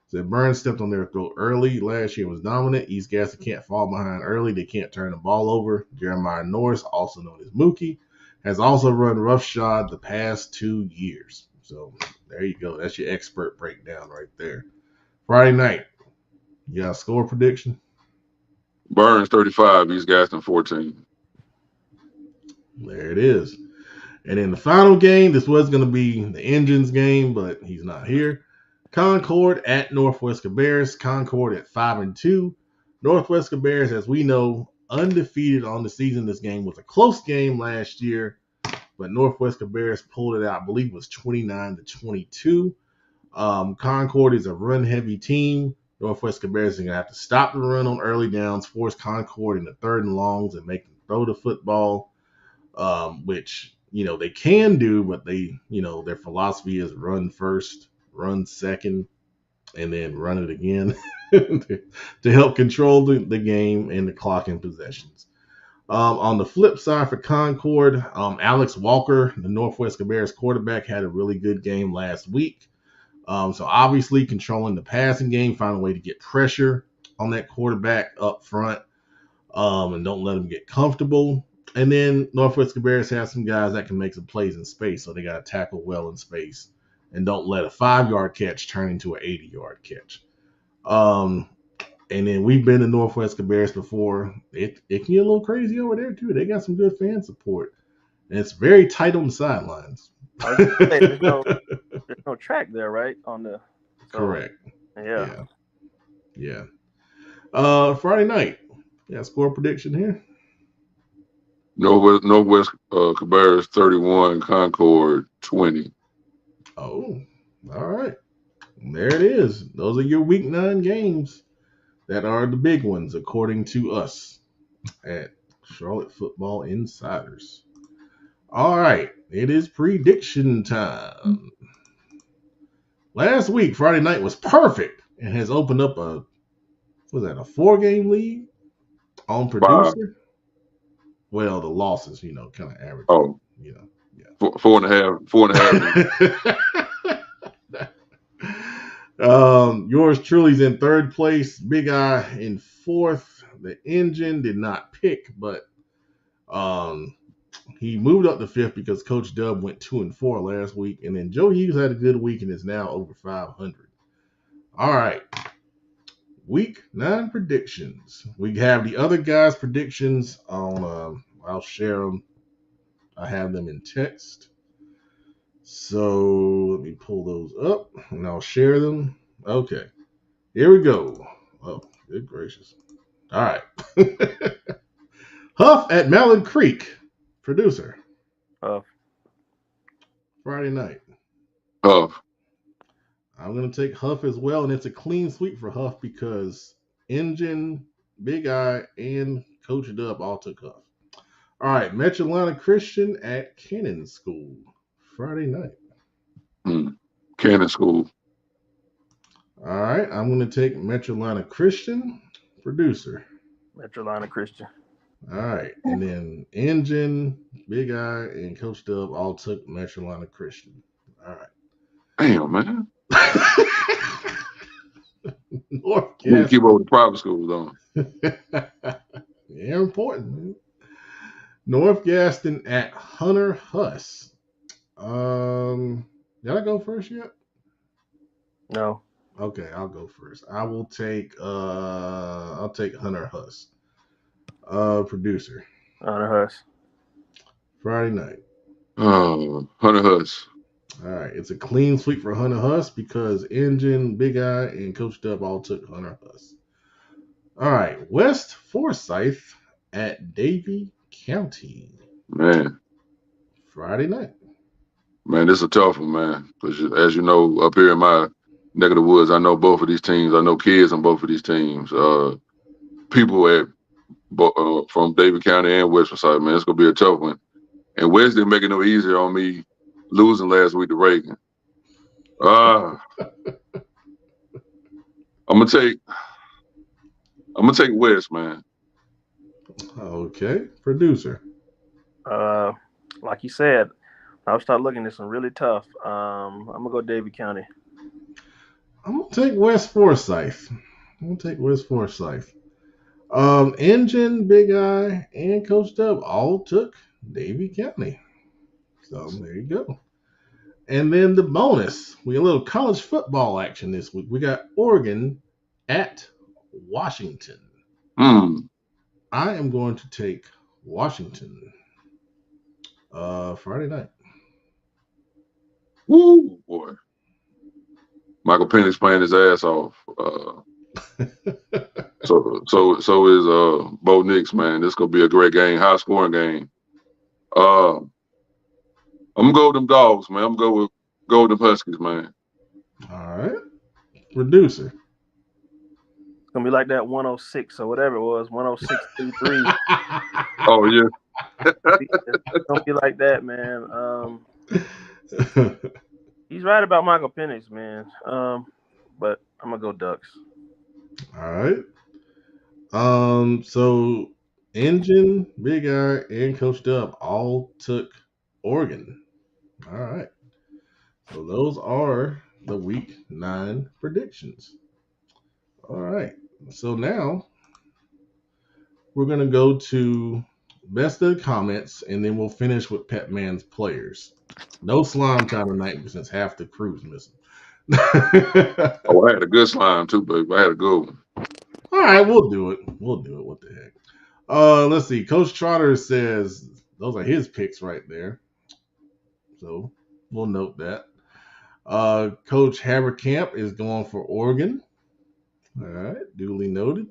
S1: Said Burns stepped on their throat early. Last year was dominant. East Gaston can't fall behind early. They can't turn the ball over. Jeremiah Norris, also known as Mookie, has also run roughshod the past 2 years. So there you go. That's your expert breakdown right there. Friday night, you got a score prediction?
S3: Burns 35, East Gaston 14.
S1: There it is. And in the final game, this was going to be the Engines game, but he's not here. Concord at Northwest Cabarrus. Concord at 5-2. Northwest Cabarrus, as we know, undefeated on the season. This game was a close game last year, but Northwest Cabarrus pulled it out. I believe it was 29-22. Concord is a run-heavy team. Northwest Cabarrus is going to have to stop the run on early downs, force Concord into 3rd and longs, and make them throw the football, which, they can do, but their philosophy is run first, run second, and then run it again to help control the game and the clock and possessions. On the flip side for Concord, Alex Walker, the Northwest Cabarrus quarterback, had a really good game last week. So obviously controlling the passing game, find a way to get pressure on that quarterback up front, and don't let him get comfortable. And then Northwest Cabarrus has some guys that can make some plays in space, so they got to tackle well in space and don't let a 5-yard catch turn into an 80-yard catch. And then we've been to Northwest Cabarrus before. It can get a little crazy over there, too. They got some good fan support. And it's very tight on the sidelines.
S6: There's no track there, right?
S1: Correct.
S6: Yeah.
S1: Friday night. Yeah, score prediction here.
S3: Northwest Cabarrus 31, Concord 20.
S1: Oh, all right. There it is. Those are your week 9 games that are the big ones, according to us at Charlotte Football Insiders. All right. It is prediction time. Last week, Friday night was perfect and has opened up a 4-game lead on producer?
S3: 5.
S1: Well, the losses, kind of average.
S3: Oh,
S1: yeah.
S3: 4.5.
S1: Yours truly's in 3rd place. Big Eye in 4th. The Engine did not pick, but He moved up to 5th because Coach Dub went 2-4 last week, and then Joe Hughes had a good week and is now over 500. All right. Week 9 predictions. We have the other guys' predictions on. I'll share them. I have them in text. So let me pull those up and I'll share them. Okay. Here we go. Oh, good gracious. All right. Huff at Mallard Creek. Producer.
S6: Huff.
S1: Friday night.
S3: Huff.
S1: I'm going to take Huff as well, and it's a clean sweep for Huff because Engine, Big Eye, and Coach Dub all took Huff. All right, Metro Atlanta Christian at Cannon School. Friday night.
S3: Cannon School.
S1: All right, I'm going to take Metro Atlanta Christian. Producer.
S6: Metro Atlanta Christian.
S1: All right, and then Engine, Big Eye, and Coach Dub all took Metro Atlanta Christian. All right.
S3: Damn, man.
S1: North
S3: You need to keep up with the private schools, though.
S1: Yeah, important, man. North Gaston at Hunter Huss. Did I go first yet?
S6: No.
S1: Okay, I'll go first. I will take Hunter Huss. Producer.
S6: Hunter Huss.
S1: Friday night.
S3: Hunter Huss.
S1: All right, it's a clean sweep for Hunter Huss because Engine, Big Eye, and Coach Dub all took Hunter Huss. All right, West Forsyth at Davie County.
S3: Man.
S1: Friday night.
S3: Man, this is a tough one, man. Because as you know, up here in my neck of the woods, I know both of these teams. I know kids on both of these teams. People from Davie County and West Forsyth, man, it's going to be a tough one. And West didn't make it no easier on me losing last week to Reagan. I'm gonna take West, man.
S1: Okay, producer.
S6: Like you said, I'll start looking at some really tough. I'm gonna go Davie County.
S1: I'm gonna take West Forsyth. Engine, Big Eye, and Coach Dub all took Davie County. So there you go. And then the bonus, we got a little college football action this week. We got Oregon at Washington. I am going to take Washington. Friday night.
S3: Woo, boy. Michael Penix playing his ass off. So is Bo Nix, man. This gonna be a great game, high scoring game. I'm gonna go with them dogs, man. I'm gonna go with them Huskies, man.
S1: All right. Producer.
S6: It's gonna be like that 106 or whatever it was, 106.3.
S3: Oh yeah.
S6: It's gonna be like that, man. He's right about Michael Penix, man. But I'm gonna go Ducks.
S1: All right. So Engine, Big Eye, and Coach Dub all took Oregon. All right. So those are the week 9 predictions. All right. So now we're gonna go to best of the comments, and then we'll finish with Pet Man's players. No slime time tonight since half the crew's missing.
S3: Oh, I had a good slime too, baby. I had a good one.
S1: All right, we'll do it. What the heck? Let's see. Coach Trotter says those are his picks right there. So we'll note that. Coach Haverkamp is going for Oregon. All right, duly noted.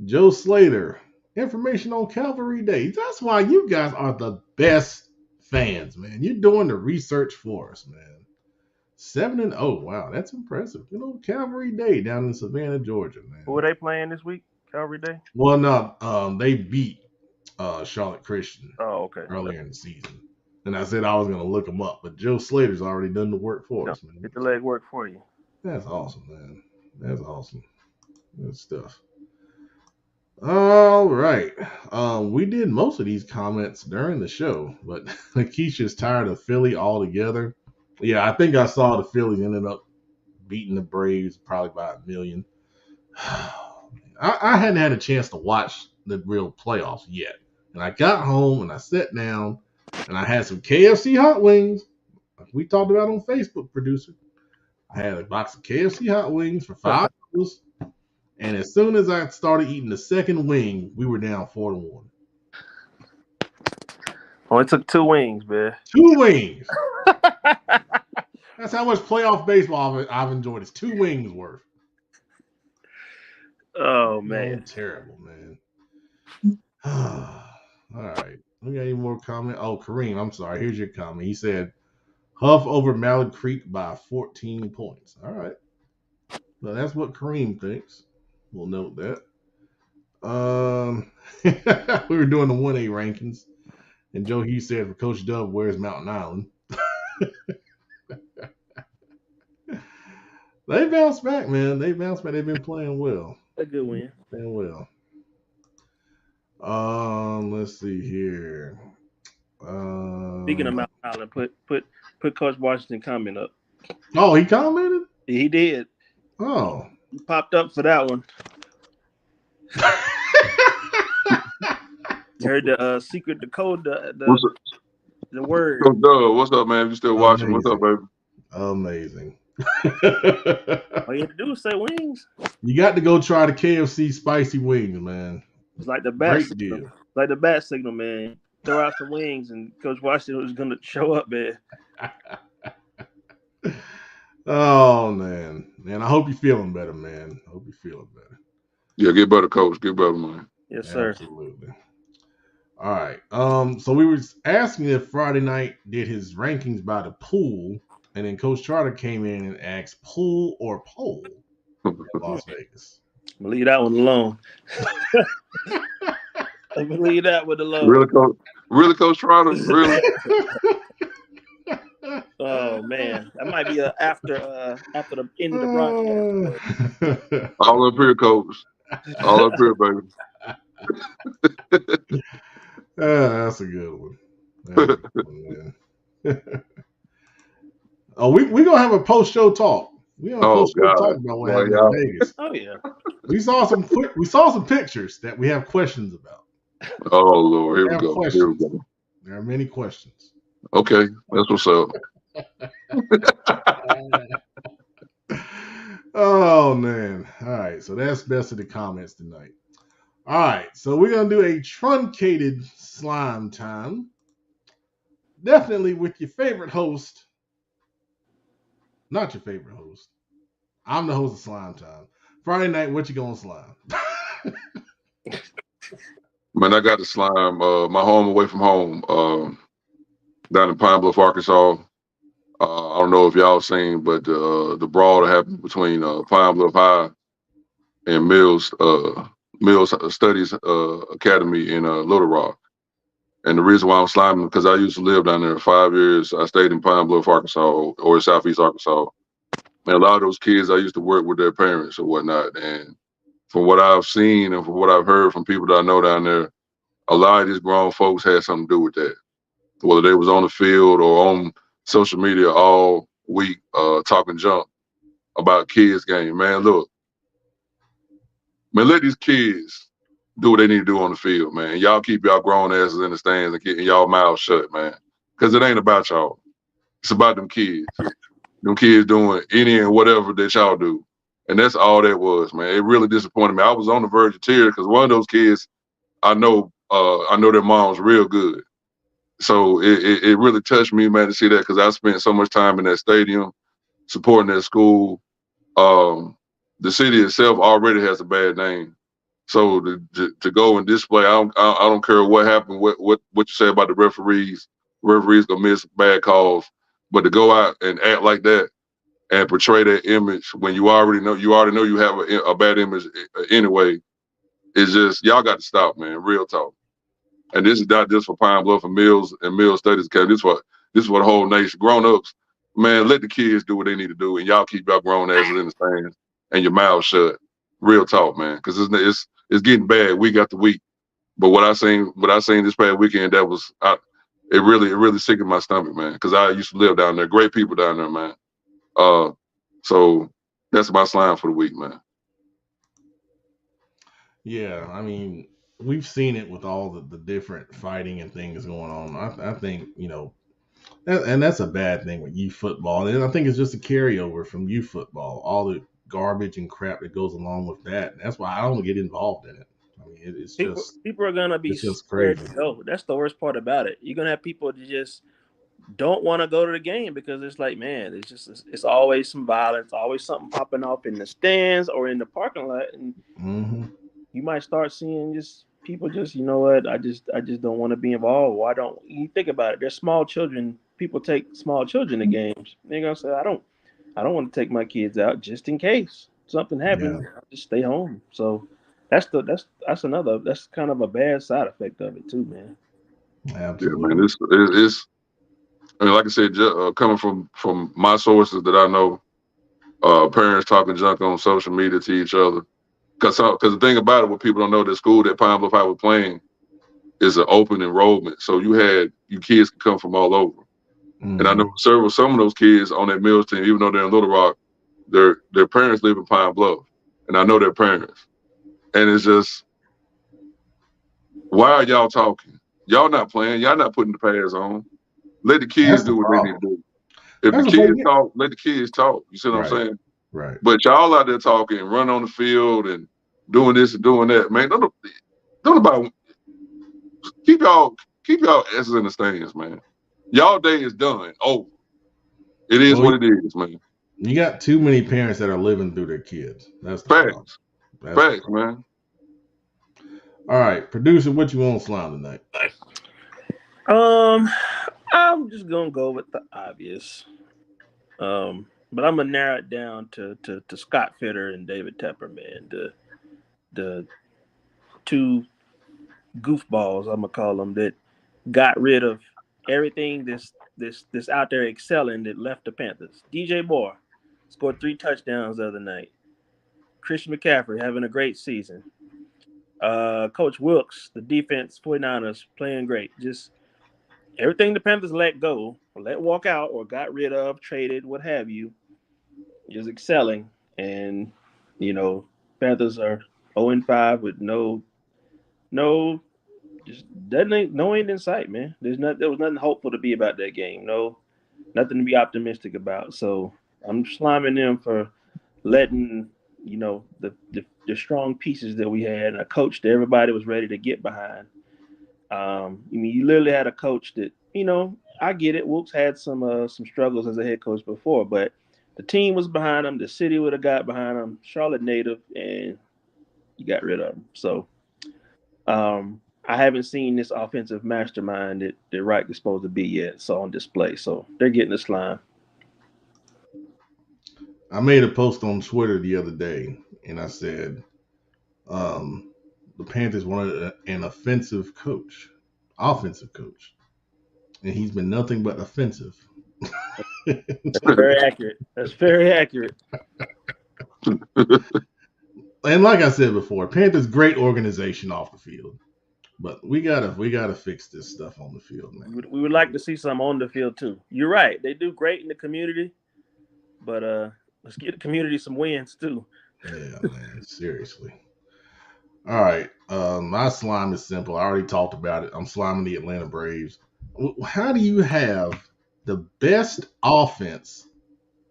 S1: Joe Slater, information on Calvary Day. That's why you guys are the best fans, man. You're doing the research for us, man. 7-0. Wow, that's impressive. You know, Calvary Day down in Savannah, Georgia, man.
S6: Who are they playing this week? Calvary Day?
S1: Well, no, they beat Charlotte Christian earlier in the season. And I said I was going to look them up, but Joe Slater's already done the work for us, man.
S6: Get the leg work for you.
S1: That's awesome, man. That's awesome. Good stuff. All right. We did most of these comments during the show, but Keisha's tired of Philly altogether. Yeah, I think I saw the Phillies ended up beating the Braves probably by 1 million. I hadn't had a chance to watch the real playoffs yet. And I got home and I sat down and I had some KFC hot wings. Like we talked about on Facebook, producer. I had a box of KFC hot wings for $5. And as soon as I started eating the second wing, we were down 4-1.
S6: Only took 2 wings, man.
S1: 2 wings. That's how much playoff baseball I've enjoyed. It's 2 wings worth.
S6: Oh, man.
S1: Terrible, man. All right. We got any more comment? Oh, Kareem, I'm sorry. Here's your comment. He said, Huff over Mallard Creek by 14 points. All right. Well, that's what Kareem thinks. We'll note that. We were doing the 1A rankings, and Joe Hughes said for Coach Dub, where's Mountain Island? They bounced back, man. They bounced back. They've been playing well.
S6: A good win.
S1: Playing well. Let's see here.
S6: Speaking of Mountain Island, put Coach Washington comment up.
S1: Oh, he commented?
S6: He did.
S1: Oh.
S6: He popped up for that one. You heard the secret code, the word.
S3: Coach Doug, what's up, man? You still watching? What's up, baby?
S1: Amazing.
S6: All you had to do was say wings.
S1: You got to go try the KFC spicy wings, man.
S6: It's like the bat
S1: Great
S6: signal.
S1: deal.
S6: Like the bat signal, man. Throw out some wings, and Coach Washington was going to show up, man.
S1: Oh, man. I hope you're feeling better, man. I hope you're feeling better.
S3: Yeah, get better, Coach. Get better, man.
S6: Yes, sir.
S1: Absolutely. All right. So we were asking if Friday night did his rankings by the pool, and then Coach Charter came in and asked pool or pole at Las Vegas.
S6: I'm going to leave that one alone. I'm going to leave that one alone.
S3: Really, Coach Charter? Really?
S6: Oh, man. That might be after the end of the broadcast.
S3: All up here, Coach. All up here, baby.
S1: That's a good one. Man. Oh, we're going to have a post-show talk. We're going to post-show talk about what happened in Vegas.
S6: Oh, yeah.
S1: We saw some pictures that we have questions about.
S3: Oh, Lord. Here we go.
S1: There are many questions.
S3: Okay. That's what's up.
S1: Oh, man. All right. So that's best of the comments tonight. All right. So we're going to do a truncated slime time. Definitely with your favorite host. Not your favorite host. I'm the host of Slime Time. Friday night, what you going to slime?
S3: Man, I got to slime my home away from home down in Pine Bluff, Arkansas. I don't know if y'all seen, but the brawl that happened between Pine Bluff High and Mills Studies Academy in Little Rock. And the reason why I'm sliming, because I used to live down there 5 years. I stayed in Pine Bluff, Arkansas, or Southeast Arkansas. And a lot of those kids, I used to work with their parents or whatnot. And from what I've seen and from what I've heard from people that I know down there, a lot of these grown folks had something to do with that. Whether they was on the field or on social media all week talking junk about kids' game. Man, look. Man, let these kids do what they need to do on the field, man. Y'all keep y'all grown asses in the stands and keeping y'all mouths shut, man. Because it ain't about y'all. It's about them kids. Them kids doing any and whatever that y'all do. And that's all that was, man. It really disappointed me. I was on the verge of tears because one of those kids, I know their mom's real good. So it really touched me, man, to see that because I spent so much time in that stadium supporting that school. The city itself already has a bad name. So to go and display, I don't care what happened, what you say about the referees. Referees gonna miss bad calls, but to go out and act like that and portray that image when you already know you have a bad image anyway, it's just y'all got to stop, man. Real talk. And this is not just for Pine Bluff and Mills Studies Academy. This is for the whole nation. Grown ups, man, let the kids do what they need to do, and y'all keep y'all grown asses in the stands and your mouth shut. Real talk, man, because it's getting bad week after week. But what I seen this past weekend, that was it really sickened my stomach, man, because I used to live down there. Great people down there, man. So that's my slime for the week, man.
S1: Yeah, I mean, we've seen it with all the different fighting and things going on. I think, and that's a bad thing with youth football. And I think it's just a carryover from youth football, all the garbage and crap that goes along with that. And that's why I don't get involved in it. I mean, it's
S6: people are gonna be scared to go. That's the worst part about it. You're gonna have people that just don't want to go to the game because it's like, man, it's always some violence, always something popping up in the stands or in the parking lot, and you might start seeing just people just, you know what, I just don't want to be involved. Why don't you think about it? There's small children. People take small children to games. They're gonna say, I don't want to take my kids out just in case something happens. I'll just stay home. So that's kind of a bad side effect of it too, man.
S1: Absolutely.
S3: Yeah, man. It's I mean, like I said, coming from my sources that I know, parents talking junk on social media to each other. Because the thing about it, what people don't know, the school that Pine Bluff High was playing is an open enrollment. So you kids can come from all over. And I know some of those kids on that Mills team, even though they're in Little Rock, their parents live in Pine Bluff. And I know their parents. And it's just, why are y'all talking? Y'all not playing. Y'all not putting the pads on. Let the kids do what they need to do. If the kids talk, let the kids talk. You see what I'm saying?
S1: Right.
S3: But y'all out there talking, running on the field and doing this and doing that, man. Don't nobody keep y'all asses in the stands, man. Y'all day is done. Over. It is what it is, man.
S1: You got too many parents that are living through their kids. That's the
S3: facts. Facts, man.
S1: All right, producer, what you want Slime tonight?
S6: I'm just gonna go with the obvious. But I'm gonna narrow it down to Scott Fitter and David Tepper, man. The two goofballs, I'm gonna call them, that got rid of everything this out there excelling that left the Panthers. DJ Moore scored 3 touchdowns the other night. Christian McCaffrey having a great season. Coach Wilkes, the defense, 49ers, playing great. Just everything the Panthers let go, or let walk out, or got rid of, traded, what have you, is excelling. And, Panthers are 0-5 with no end in sight, man. There was nothing hopeful to be about that game. No, nothing to be optimistic about. So I'm sliming them for letting, the strong pieces that we had, and a coach that everybody was ready to get behind. You literally had a coach that, I get it. Wilkes had some struggles as a head coach before, but the team was behind him. The city would have got behind him. Charlotte native, and you got rid of him. So, I haven't seen this offensive mastermind that Reich is supposed to be yet. So on display. So they're getting the slime.
S1: I made a post on Twitter the other day, and I said, the Panthers wanted an offensive coach, and he's been nothing but offensive.
S6: That's very accurate. That's very accurate.
S1: And like I said before, Panthers great organization off the field, but we gotta fix this stuff on the field, man.
S6: We would like to see some on the field too. You're right; they do great in the community, but let's get the community some wins too.
S1: Yeah, man, seriously. All right, my slime is simple. I already talked about it. I'm sliming the Atlanta Braves. How do you have the best offense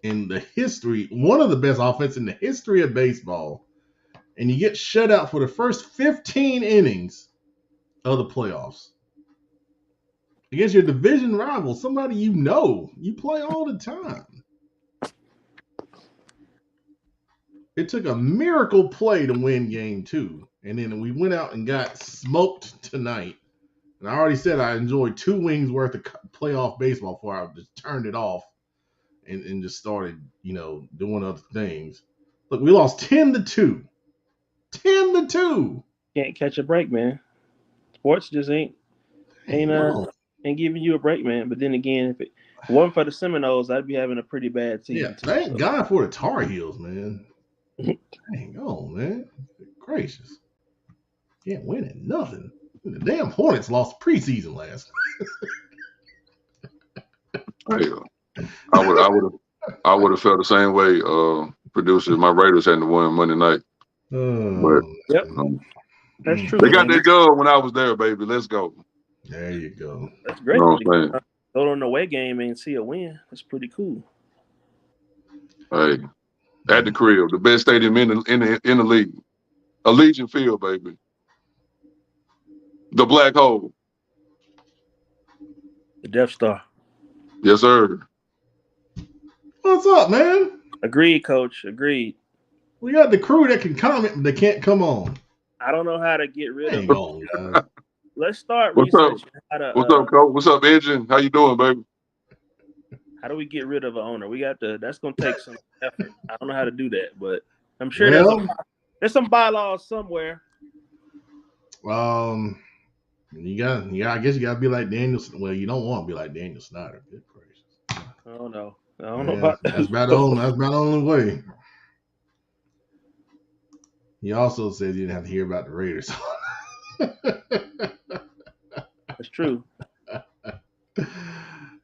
S1: in the history, one of the best offense in the history of baseball, and you get shut out for the first 15 innings of the playoffs against your division rival, somebody you play all the time? It took a miracle play to win game 2, and then we went out and got smoked tonight. And I already said I enjoyed 2 wings worth of playoff baseball before I just turned it off and just started, doing other things. Look, we lost 10-2. 10-2.
S6: Can't catch a break, man. Sports just ain't giving you a break, man. But then again, if it wasn't for the Seminoles, I'd be having a pretty bad season.
S1: Yeah, thank God for the Tar Heels, man. Hang on, man. Gracious. Can't win at nothing. The damn Hornets lost preseason last
S3: night. I would have felt the same way, producer. My Raiders hadn't won Monday night.
S6: Yep. That's true.
S3: They got that gun when I was there, baby. Let's go.
S1: There you go.
S6: That's great.
S3: You know what I'm saying?
S6: Go to an away game and see a win. That's pretty cool.
S3: Hey, at the crib, the best stadium in the league, Allegiant Field, baby. The Black Hole.
S6: The Death Star.
S3: Yes, sir.
S1: What's up, man?
S6: Agreed, Coach. Agreed.
S1: We got the crew that can comment, but they can't come on.
S6: I don't know how to get rid of
S1: Hang
S6: it.
S1: on, guys.
S6: Let's start
S3: What's up?
S6: researching how to.
S3: What's up, Coach? What's up, Engine? How you doing, baby?
S6: How do we get rid of an owner? We got to. That's going to take some effort. I don't know how to do that, but I'm sure there's some bylaws somewhere.
S1: You got. I guess you got to be like Daniel. Well, you don't want to be like Daniel Snyder. Good gracious.
S6: I don't know about that.
S1: That's about the only way. He also said you didn't have to hear about the Raiders.
S6: That's true.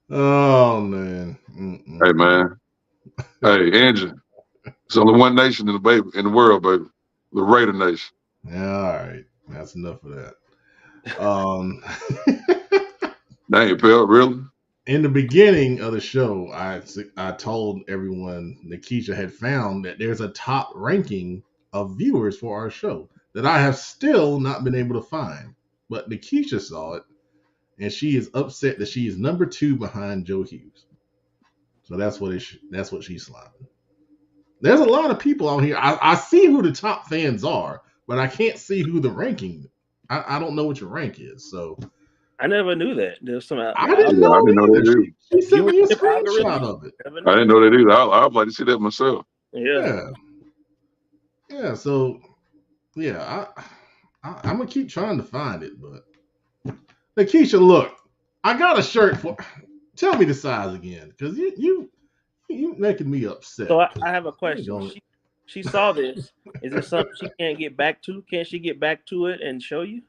S1: Oh man.
S3: Hey, man. Hey, Engine. There's only one nation in the world, baby. The Raider Nation.
S1: Yeah, all right. That's enough of that.
S3: Dang, Pell, really?
S1: In the beginning of the show, I told everyone Nikisha had found that there's a top ranking of viewers for our show that I have still not been able to find. But Nikisha saw it, and she is upset that she is number 2 behind Joe Hughes. So that's what she's slapping. There's a lot of people on here. I see who the top fans are, but I can't see who the ranking. I don't know what your rank is. So
S6: I never knew that. There's some.
S1: I didn't know that either. She sent me a screenshot of it.
S3: I didn't know that either. I would like to see that myself.
S6: Yeah.
S1: So yeah, I'm gonna keep trying to find it, but Nikisha, look, I got a shirt for. Tell me the size again, because you making me upset.
S6: So I have a question. She saw this. Is it something she can't get back to? Can't she get back to it and show you?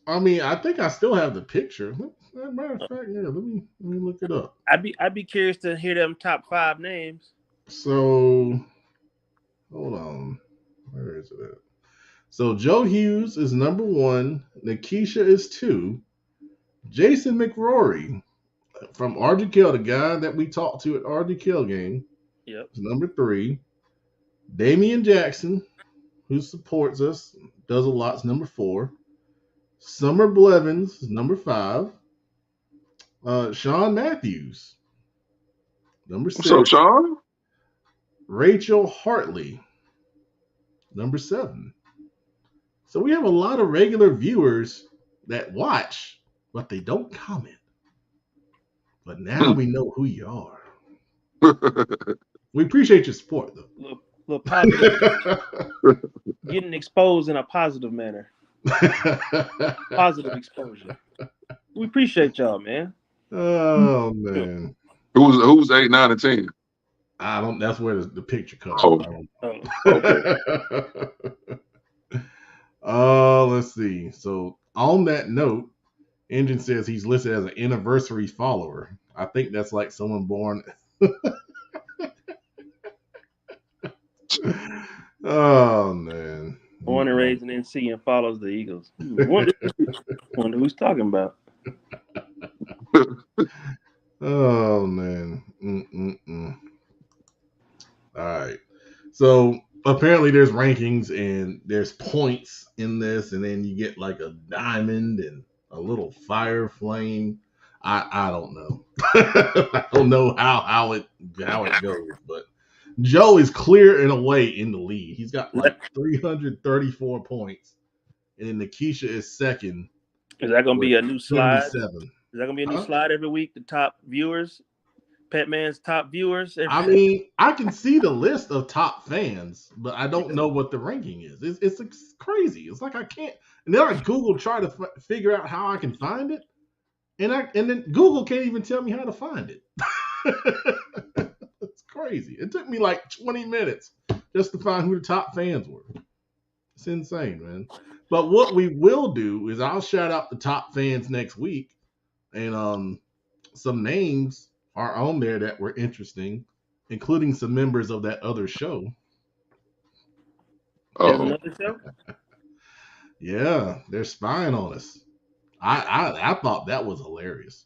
S1: I mean, I think I still have the picture. As a matter of fact, yeah. Let me look it up.
S6: I'd be curious to hear them top 5 names.
S1: So hold on, where is it at? So Joe Hughes is number 1. Nikisha is 2. Jason McRory from RGKL, the guy that we talked to at RGKL game, is number 3. Damian Jackson, who supports us, does a lot, is number 4. Summer Blevins is number 5. Sean Matthews, number 6.
S3: What's up, Sean?
S1: Rachel Hartley, number 7. So we have a lot of regular viewers that watch, but they don't comment. But now we know who you are. We appreciate your support, though.
S6: Little positive. Getting exposed in a positive manner. Positive exposure. We appreciate y'all, man.
S1: Oh man.
S3: Who's 8, 9, and 10?
S1: I don't. That's where the picture comes. Let's see. So on that note, Engine says he's listed as an anniversary follower. I think that's like someone born. Oh man.
S6: Born and raised in NC and follows the Eagles. Wonder who's talking about.
S1: Oh man. All right. So apparently there's rankings and there's points in this, and then you get like a diamond and a little fire flame. I don't know. I don't know how it goes, but Joe is clear and away in the lead. He's got like 334 points, and then Nikisha is second.
S6: Is that going to be a new slide?
S1: 77.
S6: Is that going to be a new slide every week? The top viewers, Petman's top viewers.
S1: I mean, I can see the list of top fans, but I don't know what the ranking is. It's crazy. It's like I can't. And then I Google try to figure out how I can find it, and then Google can't even tell me how to find it. It's crazy. It took me like 20 minutes just to find who the top fans were. It's insane, man. But what we will do is I'll shout out the top fans next week, and some names are on there that were interesting, including some members of that other show.
S6: There's another show?
S1: Yeah, they're spying on us. I thought that was hilarious.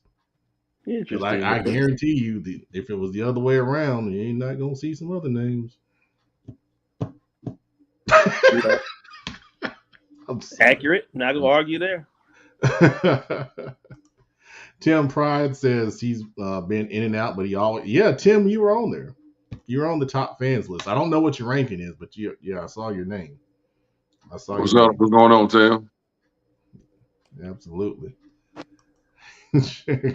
S1: Because
S6: Interesting.
S1: I guarantee you, if it was the other way around, you ain't not gonna see some other names. I'm sorry.
S6: Accurate. Not gonna argue there.
S1: Tim Pride says he's been in and out, but he always Tim, you were on there. You were on the top fans list. I don't know what your ranking is, but I saw your name. I saw
S3: What's
S1: your
S3: up?
S1: name.
S3: What's going on, Tim?
S1: Absolutely.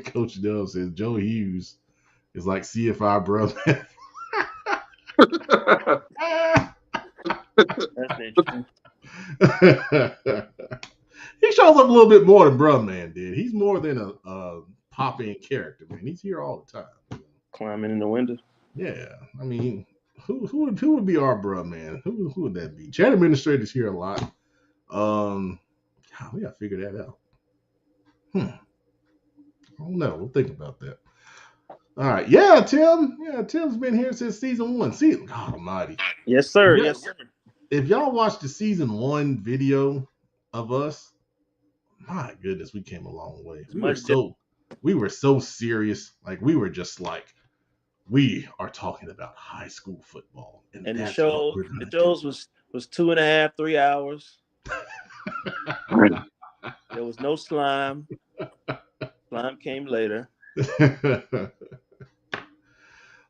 S1: Coach Dove says Joe Hughes is like CFI brother.
S6: That's interesting.
S1: He shows up a little bit more than Bruh Man did. He's more than a pop-in character, man. He's here all the time.
S6: Climbing in the window.
S1: Yeah, I mean, who would be our Bruh Man? Who would that be? Chat administrators here a lot. We gotta figure that out. I don't know. We'll think about that. All right. Yeah, Tim. Yeah, Tim's been here since season 1. God almighty.
S6: Yes, sir.
S1: Yeah.
S6: Yes, sir.
S1: If y'all watched the season 1 video of us, my goodness, we came a long way. We were so serious. Like we were just like, we are talking about high school football.
S6: And the shows was 2.5, 3 hours. There was no slime. Slime came later.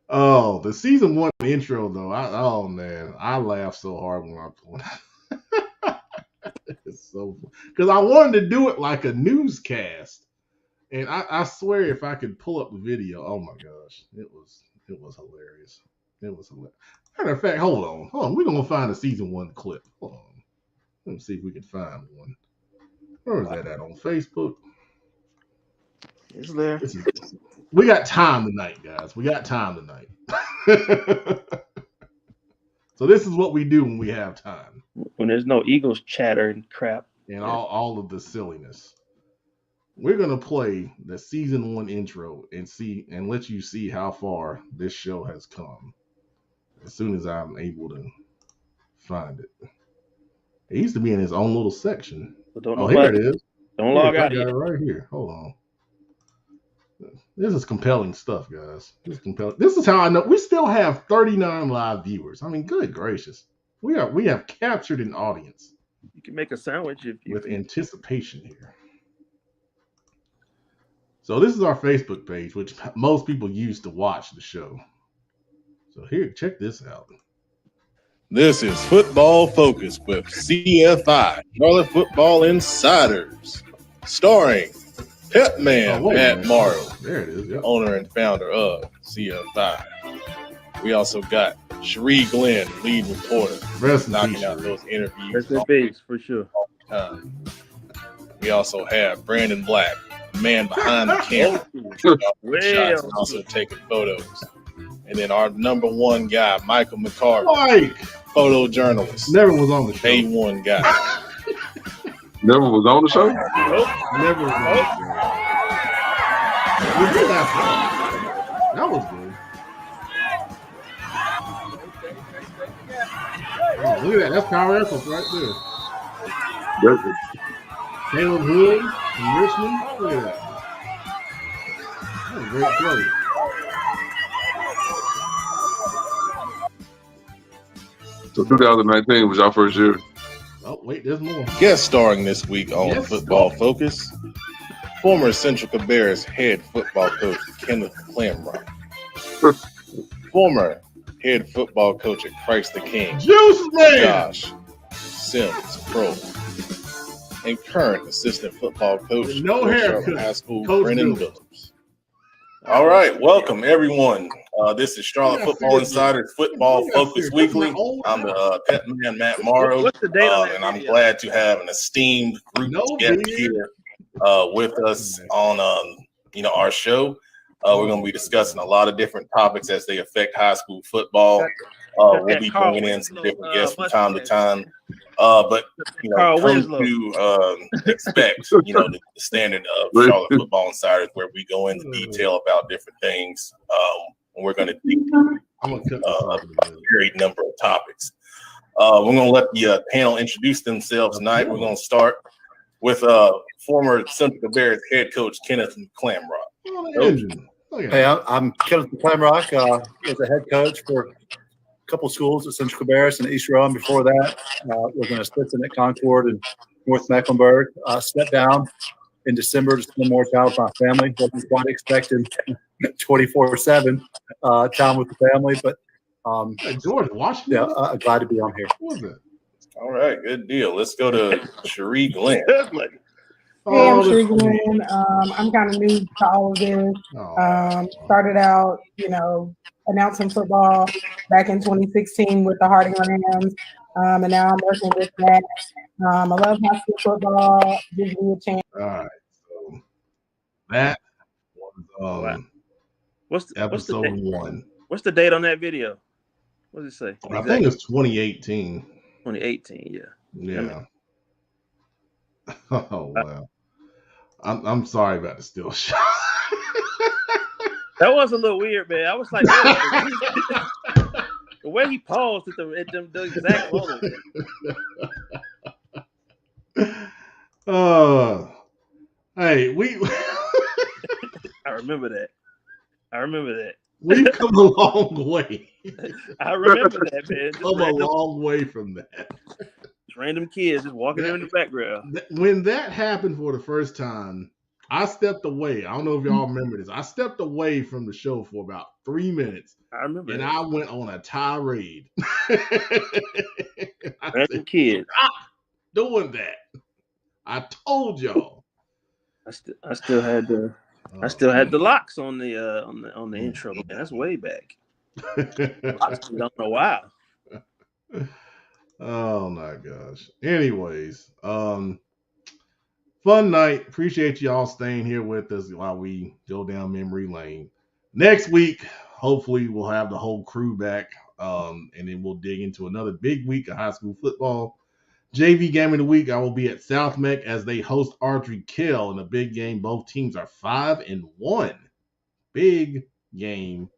S1: Oh, the season 1 intro though. I laughed so hard when I pulled it. It's so because I wanted to do it like a newscast, and I swear if I could pull up the video, oh my gosh, it was hilarious. It was hilarious. Matter of fact, hold on, we're gonna find a season 1 clip. Hold on, let me see if we can find one. Where is that at on Facebook?
S6: It's there.
S1: We got time tonight, guys. We got time tonight. So this is what we do when we have time.
S6: When there's no Eagles chatter and crap.
S1: And all of the silliness. We're gonna play the season 1 intro and let you see how far this show has come. As soon as I'm able to find it. It used to be in his own little section. Here it is.
S6: Don't log out
S1: I got it right here. Hold on. This is compelling stuff, guys. This is how I know we still have 39 live viewers. I mean, good gracious. We have captured an audience.
S6: You can make a sandwich
S1: with anticipation here. So this is our Facebook page, which most people use to watch the show. So here, check this out.
S7: This is Football Focus with CFI, Charlotte Football Insiders, starring Pet Man Matt Morrow,
S1: there it is,
S7: owner and founder of CFI. We also got Sheree Glenn, lead reporter, knocking out those interviews.
S6: Rest in peace, for sure.
S7: We also have Brandon Black, the man behind the camera, shots and also taking photos. And then our number 1 guy, Michael McCarver, photojournalist.
S1: Never was on the show.
S7: A1 guy.
S3: Never was on the show?
S1: Nope. Never was on the show. We did that. That was good. Oh, look at that. That's Power Echoes right there. Caleb Hood from Richmond. Look at that. That was a great play.
S3: So 2019 was our first year.
S1: Oh, wait, there's more.
S7: Guest starring this week on Football Focus, former Central Cabarrus head football coach Kenneth McClamrock, former head football coach at Christ the King,
S1: Juice Man,
S7: Josh Sims Pro, and current assistant football coach at Charlotte High School, Brennan Billups. All right, welcome everyone. This is Charlotte Football Insiders Football Focus Weekly. I'm the pet man Matt Morrow,
S6: What's the date on that
S7: and I'm
S6: video?
S7: glad to have an esteemed group guest here with us on our show. We're going to be discussing a lot of different topics as they affect high school football. We'll be bringing in some different guests from time to time. But come to expect, the standard of Charlotte Football Insiders, where we go into detail about different things. And we're going to do a varied number of topics. We're going to let the panel introduce themselves tonight. We're going to start with former Central Bears head coach Kenneth McClamrock.
S8: Hey, I'm Kenneth McClamrock. Was a head coach for a couple schools at Central Cabarrus and East Rome. Before that, was an assistant at Concord and North Mecklenburg. Stepped down in December to spend more time with my family. Wasn't quite expecting 24/7 time with the family, but
S1: George Washington.
S8: Yeah, glad to be on here.
S1: What was it?
S7: All right, good deal. Let's go to Cherie Glenn.
S9: Hey, I'm Cherie Glenn. I'm kind of new to all of this. Started out, announcing football back in 2016 with the Harding Rams, and now I'm working with that. I love high school football. Gives me a chance.
S1: All right, so that was
S6: what's the
S1: episode
S6: date?
S1: 1.
S6: What's the date on that video? What does it say?
S1: I think it's 2018.
S6: 2018, yeah.
S1: Yeah. Oh wow. I'm sorry about the still shot.
S6: That was a little weird, man. I was like, the way he paused at the exact moment.
S1: Hey, we.
S6: I remember that.
S1: We've come a long way.
S6: I remember that, man.
S1: Come a long way from that.
S6: Random kids just walking in the background.
S1: When that happened for the first time, I stepped away. I don't know if y'all remember this. I stepped away from the show for about 3 minutes.
S6: I remember
S1: and
S6: that.
S1: I went on a tirade.
S6: Random kids.
S1: Stop doing that. I told y'all.
S6: I still had the locks on the intro, man. That's way back. Locks been done a while.
S1: Oh my gosh. Anyways, fun night. Appreciate y'all staying here with us while we go down memory lane. Next week, hopefully we'll have the whole crew back. And then we'll dig into another big week of high school football. JV game of the week, I will be at South Meck as they host RPI in a big game. Both teams are 5-1. Big game.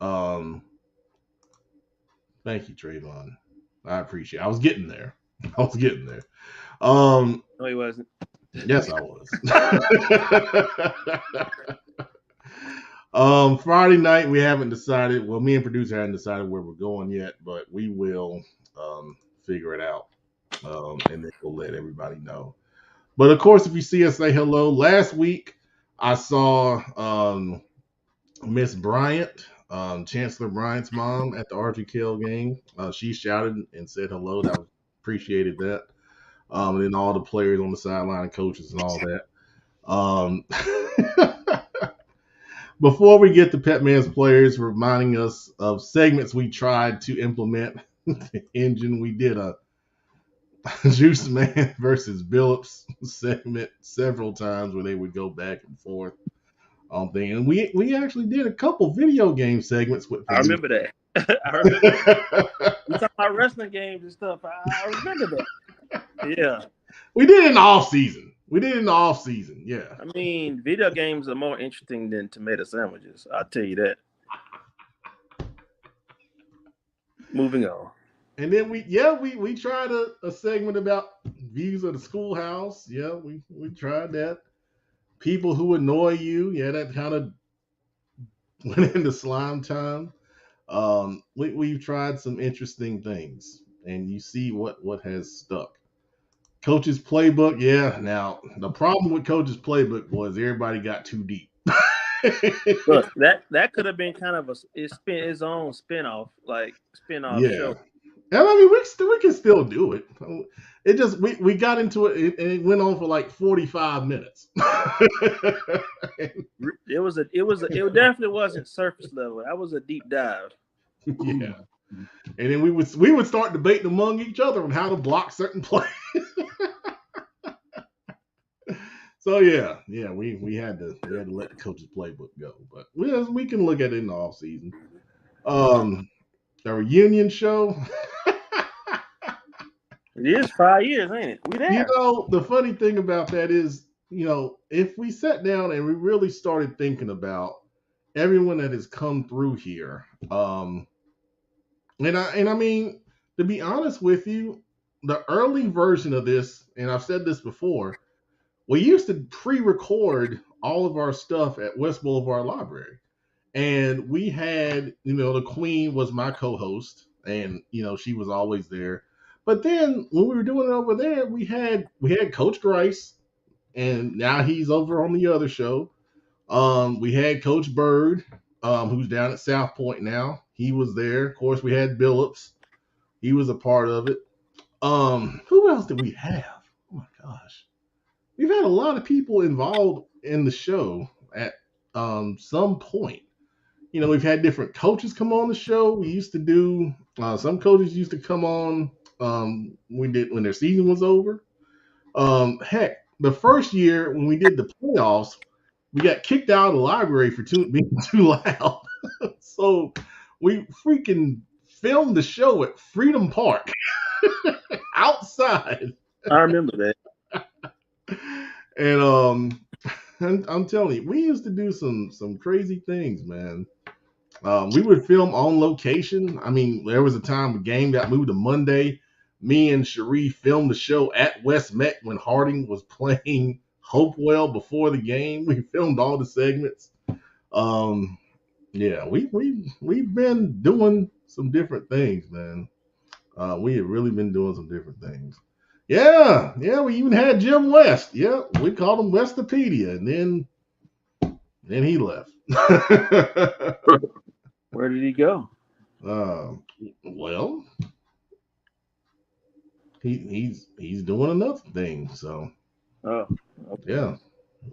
S1: Thank you, Trayvon. I appreciate it. I was getting there.
S6: No, he wasn't.
S1: Yes, I was. Friday night, we haven't decided. Well, me and producer haven't decided where we're going yet, but we will figure it out. And then we'll let everybody know. But of course, if you see us, say hello. Last week, I saw Miss Bryant, Chancellor Bryant's mom at the RPI game. She shouted and said hello. I appreciated that. And then all the players on the sideline and coaches and all that. Before we get to Pet Man's players reminding us of segments we tried to implement the engine, we did a Juice Man versus Billups segment several times where they would go back and forth on things. And we actually did a couple video game segments with.
S6: I remember that. You talking about wrestling games and stuff. I remember that. Yeah.
S1: We did it in the off season. Yeah.
S6: I mean, video games are more interesting than tomato sandwiches. I'll tell you that. Moving on.
S1: And then we tried a segment about views of the schoolhouse. Yeah, we tried that. People who annoy you. Yeah, that kind of went into slime time. We've tried some interesting things, and you see what has stuck. Coach's playbook. Yeah. Now the problem with Coach's playbook was everybody got too deep.
S6: Look, that could have been kind of its own spinoff show.
S1: And I mean, we can still do it. It just we got into it and it went on for like 45 minutes.
S6: It definitely wasn't surface level. That was a deep dive.
S1: Yeah. And then we would start debating among each other on how to block certain plays. So yeah, we had to let the coach's playbook go, but we can look at it in the off season. The reunion show.
S6: It is 5 years, ain't it? We there.
S1: The funny thing about that is, if we sat down and we really started thinking about everyone that has come through here, and I mean, to be honest with you, the early version of this, and I've said this before, we used to pre-record all of our stuff at West Boulevard Library. And we had, the Queen was my co-host, and she was always there. But then when we were doing it over there, we had Coach Grice, and now he's over on the other show. We had Coach Bird, who's down at South Point now. He was there. Of course, we had Billups. He was a part of it. Who else did we have? Oh my gosh. We've had a lot of people involved in the show at some point. We've had different coaches come on the show. We used to do, some coaches used to come on when their season was over. Heck, the first year when we did the playoffs, we got kicked out of the library for being too loud. So we freaking filmed the show at Freedom Park outside.
S6: I remember that.
S1: And I'm telling you, we used to do some crazy things, man. We would film on location. I mean, there was a time the game got moved to Monday. Me and Cherie filmed the show at West Met when Harding was playing Hopewell before the game. We filmed all the segments. Yeah, we've been doing some different things, man. We have really been doing some different things. Yeah, we even had Jim West. Yeah, we called him Westopedia, and then he left.
S6: Where did he go?
S1: Well, he's doing another thing. So,
S6: okay.
S1: Yeah,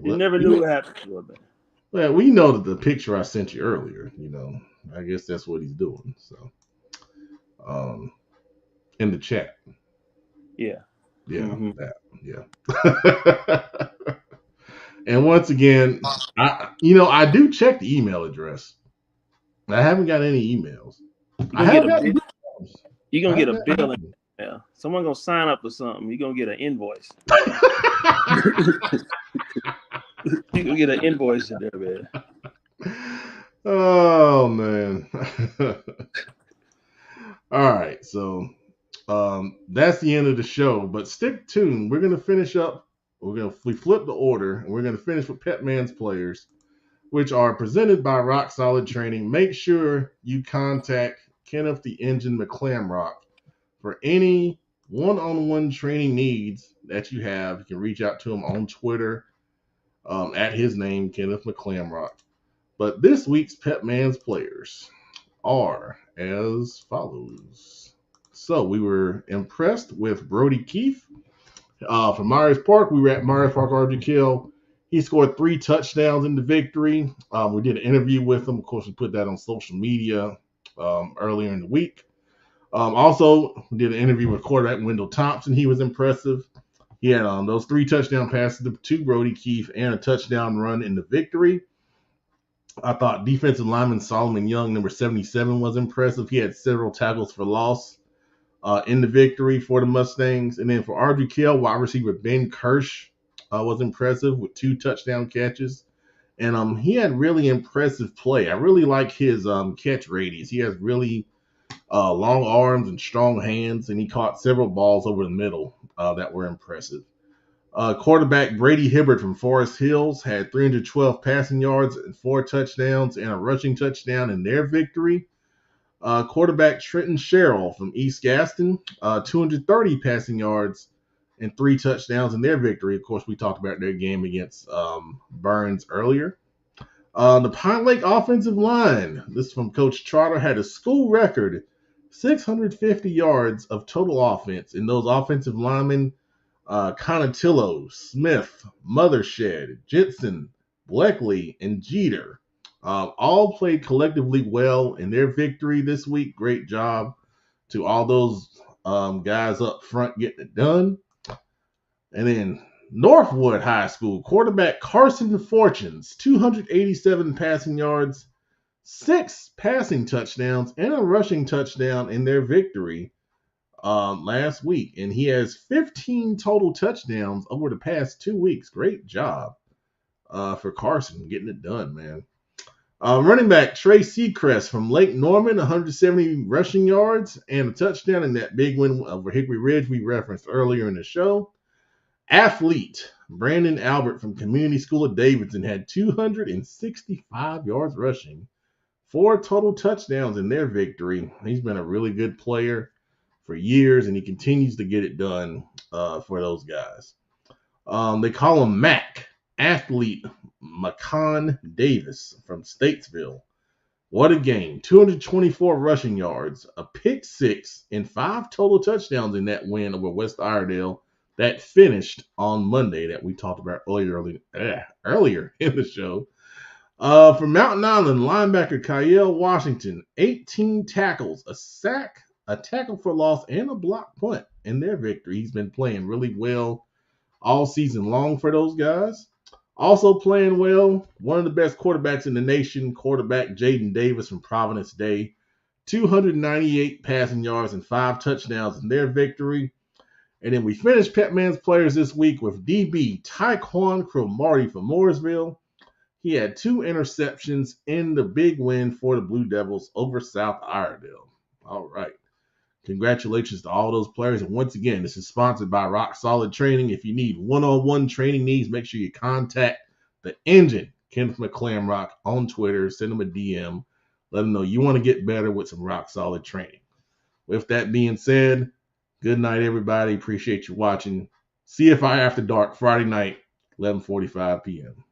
S6: you never knew what happened to him.
S1: Well, we know that the picture I sent you earlier. I guess that's what he's doing. So, in the chat.
S6: Yeah.
S1: And once again, I do check the email address. I haven't got any emails.
S6: You're gonna get a bill. Yeah, someone gonna sign up for something. You're gonna get an invoice. You're gonna get an invoice in there, man.
S1: Oh man. All right, so that's the end of the show. But stick tuned. We're gonna finish up. We flip the order, and we're gonna finish with Pep Man's players, which are presented by Rock Solid Training. Make sure you contact Kenneth the Engine McClamrock for any one-on-one training needs that you have. You can reach out to him on Twitter at his name, Kenneth McClamrock. But this week's Pep Man's players are as follows. So we were impressed with Brody Keith. From Myers Park, we were at Myers Park RGKL. He scored 3 touchdowns in the victory. We did an interview with him. Of course, we put that on social media earlier in the week. Also, we did an interview with quarterback Wendell Thompson. He was impressive. He had those 3 touchdown passes to Brody Keith and a touchdown run in the victory. I thought defensive lineman Solomon Young, number 77, was impressive. He had several tackles for loss in the victory for the Mustangs. And then for RGKL, wide receiver Ben Kirsch was impressive with 2 touchdown catches. And he had really impressive play. I really like his catch radius. He has really long arms and strong hands, and he caught several balls over the middle that were impressive. Quarterback Brady Hibbert from Forest Hills had 312 passing yards and 4 touchdowns and a rushing touchdown in their victory. Quarterback Trenton Sherrill from East Gaston, 230 passing yards and 3 touchdowns in their victory. Of course, we talked about their game against Burns earlier. The Pine Lake offensive line, this is from Coach Trotter, had a school record 650 yards of total offense. And those offensive linemen, Conatillo, Smith, Mothershed, Jensen, Bleckley, and Jeter, all played collectively well in their victory this week. Great job to all those guys up front getting it done. And then Northwood High School quarterback Carson Fortunes, 287 passing yards, 6 passing touchdowns, and a rushing touchdown in their victory last week. And he has 15 total touchdowns over the past 2 weeks. Great job for Carson getting it done, man. Running back Trey Seacrest from Lake Norman, 170 rushing yards and a touchdown in that big win over Hickory Ridge we referenced earlier in the show. Athlete Brandon Albert from Community School of Davidson had 265 yards rushing, 4 total touchdowns in their victory. He's been a really good player for years, and he continues to get it done for those guys. They call him Mac. Athlete Macon Davis from Statesville. What a game. 224 rushing yards, a pick 6, and 5 total touchdowns in that win over West Iredale that finished on Monday that we talked about earlier in the show. For Mountain Island, linebacker Kyle Washington, 18 tackles, a sack, a tackle for loss, and a block punt in their victory. He's been playing really well all season long for those guys. Also playing well, one of the best quarterbacks in the nation, quarterback Jaden Davis from Providence Day, 298 passing yards and 5 touchdowns in their victory. And then we finished Petman's players this week with DB Taekwon Cromartie from Mooresville. He had 2 interceptions in the big win for the Blue Devils over South Iredale. All right. Congratulations to all those players. And once again, this is sponsored by Rock Solid Training. If you need one-on-one training needs, make sure you contact the engine, Kenneth McClamrock, on Twitter. Send him a DM. Let him know you want to get better with some Rock Solid Training. With that being said, good night, everybody. Appreciate you watching. CFI After Dark, Friday night, 11:45 p.m.